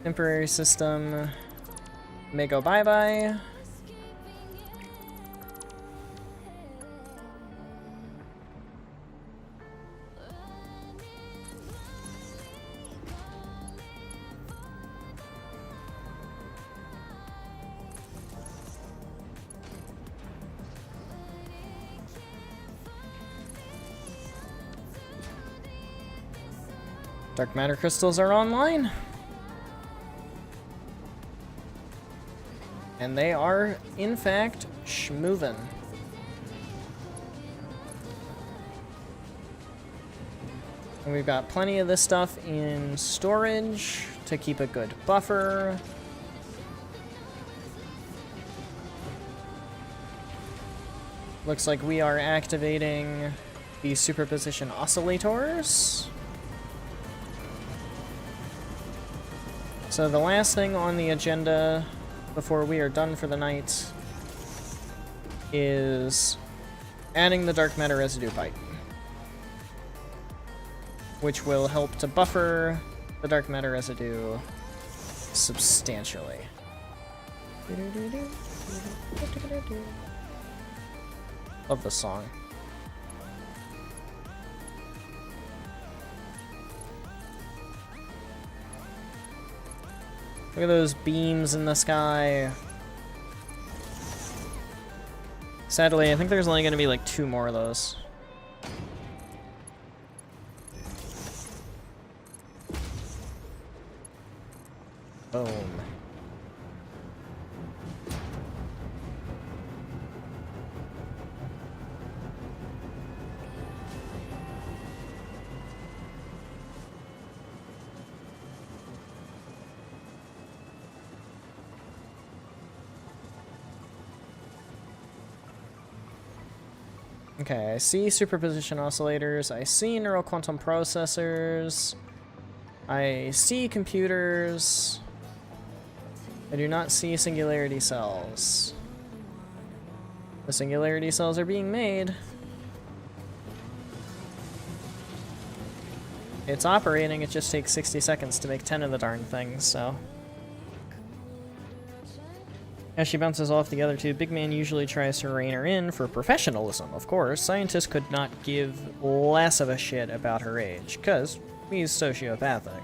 Temporary system may go bye-bye. Dark matter crystals are online. And they are, in fact, schmoovin'. And we've got plenty of this stuff in storage to keep a good buffer. Looks like we are activating the superposition oscillators. So the last thing on the agenda before we are done for the night is adding the dark matter residue pipe, which will help to buffer the dark matter residue substantially. Love the song. Look at those beams in the sky. Sadly, I think there's only going to be like 2 more of those. Boom. Okay, I see superposition oscillators, I see neural quantum processors, I see computers, I do not see singularity cells. The singularity cells are being made. It's operating, it just takes 60 seconds to make 10 of the darn things, so. As she bounces off the other 2, Big Man usually tries to rein her in for professionalism, of course. Scientists could not give less of a shit about her age, because he's sociopathic.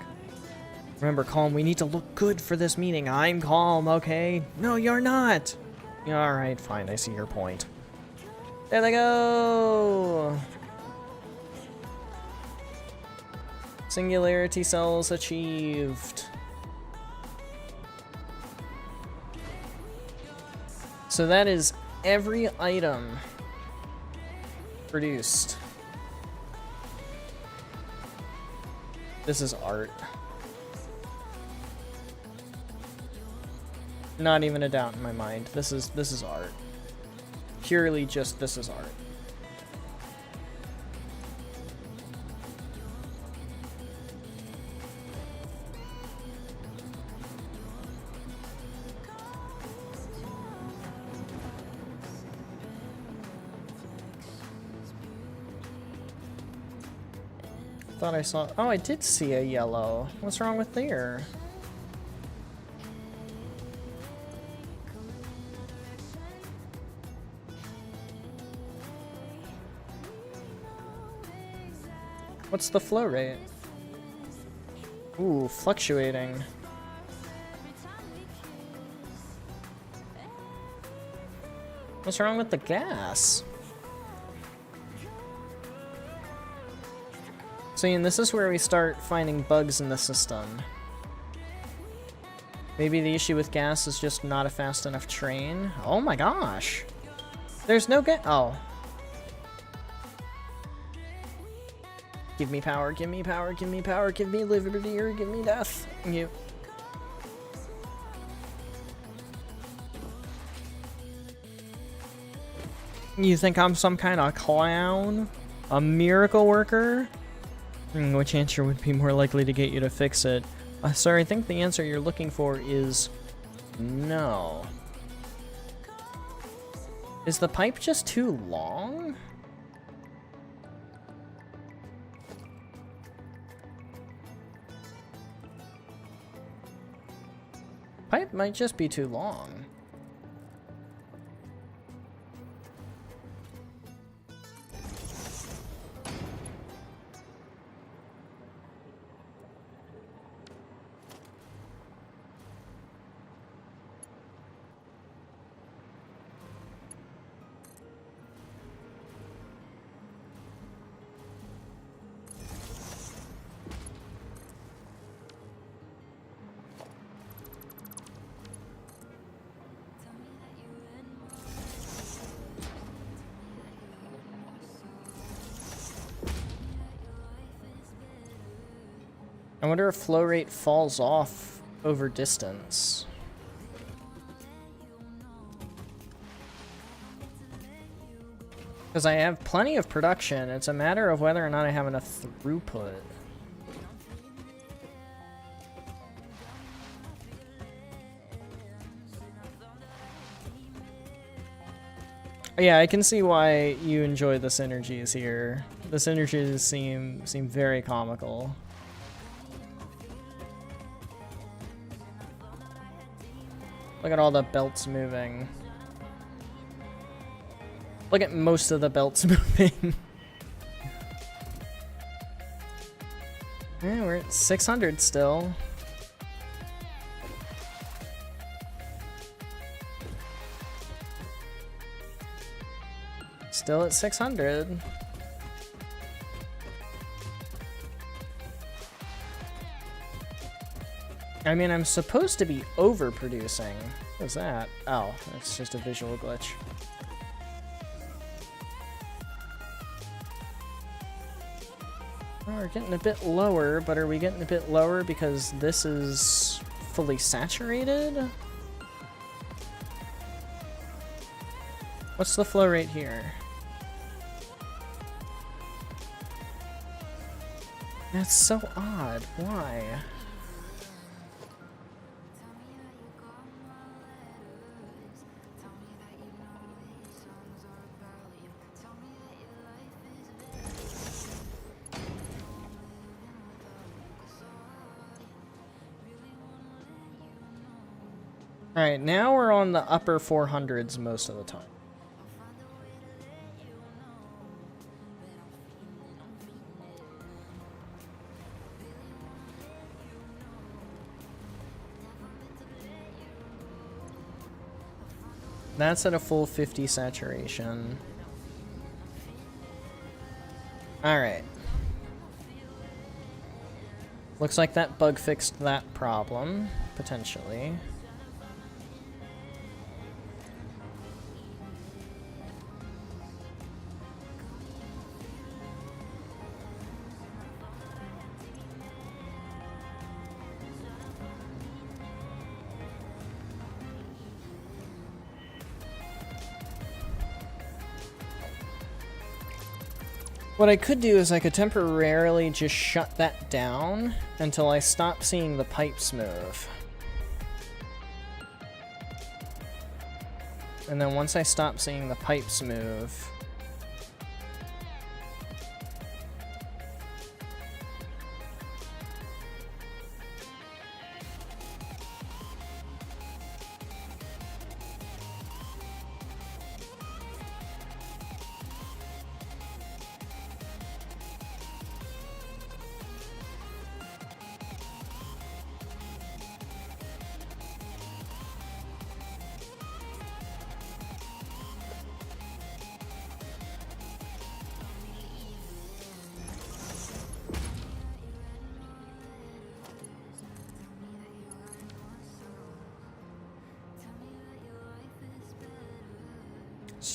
Remember, Calm, we need to look good for this meeting. I'm calm, okay? No, you're not! Alright, fine, I see your point. There they go! Singularity cells achieved. So that is every item produced. This is art. Not even a doubt in my mind. This is art. Purely just this is art. Thought I saw. Oh, I did see a yellow. What's wrong with there? What's the flow rate? Ooh, fluctuating. What's wrong with the gas? See, and this is where we start finding bugs in the system. Maybe the issue with gas is just not a fast enough train. Oh my gosh! There's no gas. Oh. Give me power, give me power, give me power, give me liberty or give me death. You. You think I'm some kind of clown? A miracle worker? Which answer would be more likely to get you to fix it? Sir, I think the answer you're looking for is no. Is the pipe just too long? Pipe might just be too long. I wonder if flow rate falls off over distance. Because I have plenty of production, it's a matter of whether or not I have enough throughput. Yeah, I can see why you enjoy the synergies here. The synergies seem very comical. Look at all the belts moving. Look at most of the belts moving. Yeah, we're at 600 still. Still at 600. I mean, I'm supposed to be overproducing. What's that? Oh, it's just a visual glitch. Oh, we're getting a bit lower, but are we getting a bit lower because this is fully saturated? What's the flow rate here? That's so odd. Why? Alright, now we're on the upper 400s most of the time. That's at a full 50 saturation. Alright. Looks like that bug fixed that problem, potentially. What I could do is I could temporarily just shut that down until I stop seeing the pipes move. And then once I stop seeing the pipes move,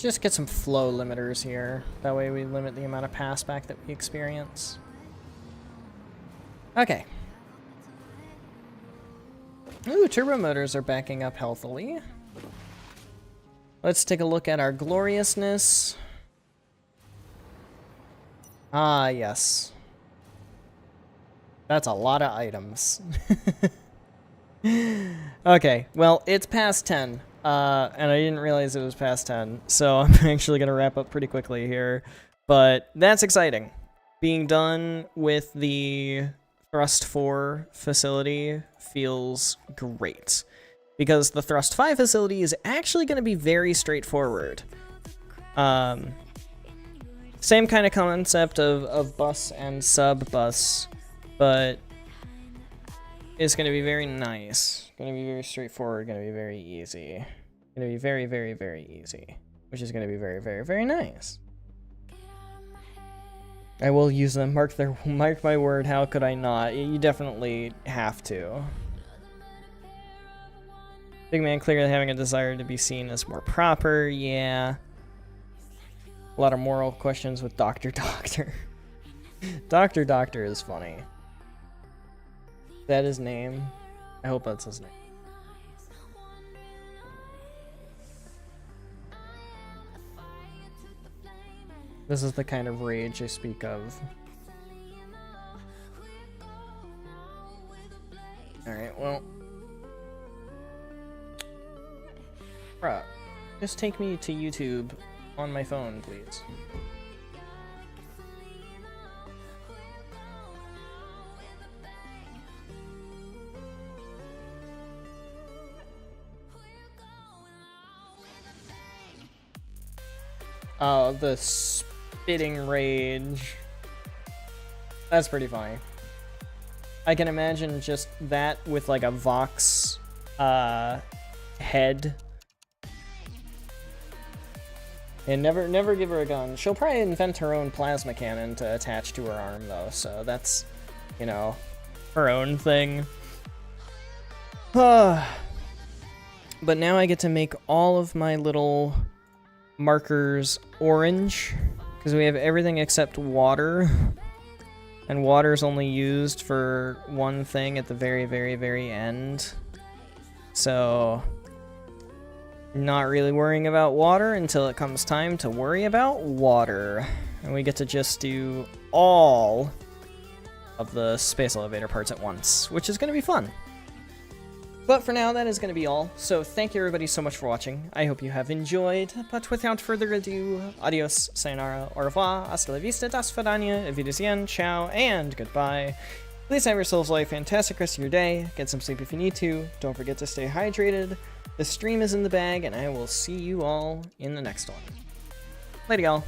let's just get some flow limiters here. That way we limit the amount of passback that we experience. Okay. Ooh, turbo motors are backing up healthily. Let's take a look at our gloriousness. Ah, yes. That's a lot of items. Okay, well, it's past 10. And I didn't realize it was past 10, so I'm actually going to wrap up pretty quickly here. But that's exciting. Being done with the Thrust 4 facility feels great. Because the Thrust 5 facility is actually going to be very straightforward. Same kind of concept of bus and sub-bus, but it's going to be very nice. Going to be very straightforward, going to be very easy. Going to be very, very, very easy. Which is going to be very, very, very nice. I will use them. Mark my word, how could I not? You definitely have to. Big man clearly having a desire to be seen as more proper, yeah. A lot of moral questions with Dr. Doctor. Dr. Doctor is funny. Is that his name? I hope that's his name. This is the kind of rage I speak of. Alright, well. Bruh, just take me to YouTube on my phone, please. Oh, the spitting rage. That's pretty funny. I can imagine just that with like a Vox head. And never give her a gun. She'll probably invent her own plasma cannon to attach to her arm, though, so that's, you know, her own thing. But now I get to make all of my little markers orange, because we have everything except water. And water's only used for one thing at the very, very, very end. So, not really worrying about water until it comes time to worry about water. And we get to just do all of the space elevator parts at once, which is going to be fun. But for now, that is going to be all. So thank you everybody so much for watching. I hope you have enjoyed. But without further ado, adios, sayonara, au revoir, hasta la vista, das vidania, evidicien, ciao, and goodbye. Please have yourselves a fantastic rest of your day. Get some sleep if you need to. Don't forget to stay hydrated. The stream is in the bag, and I will see you all in the next one. Later, y'all.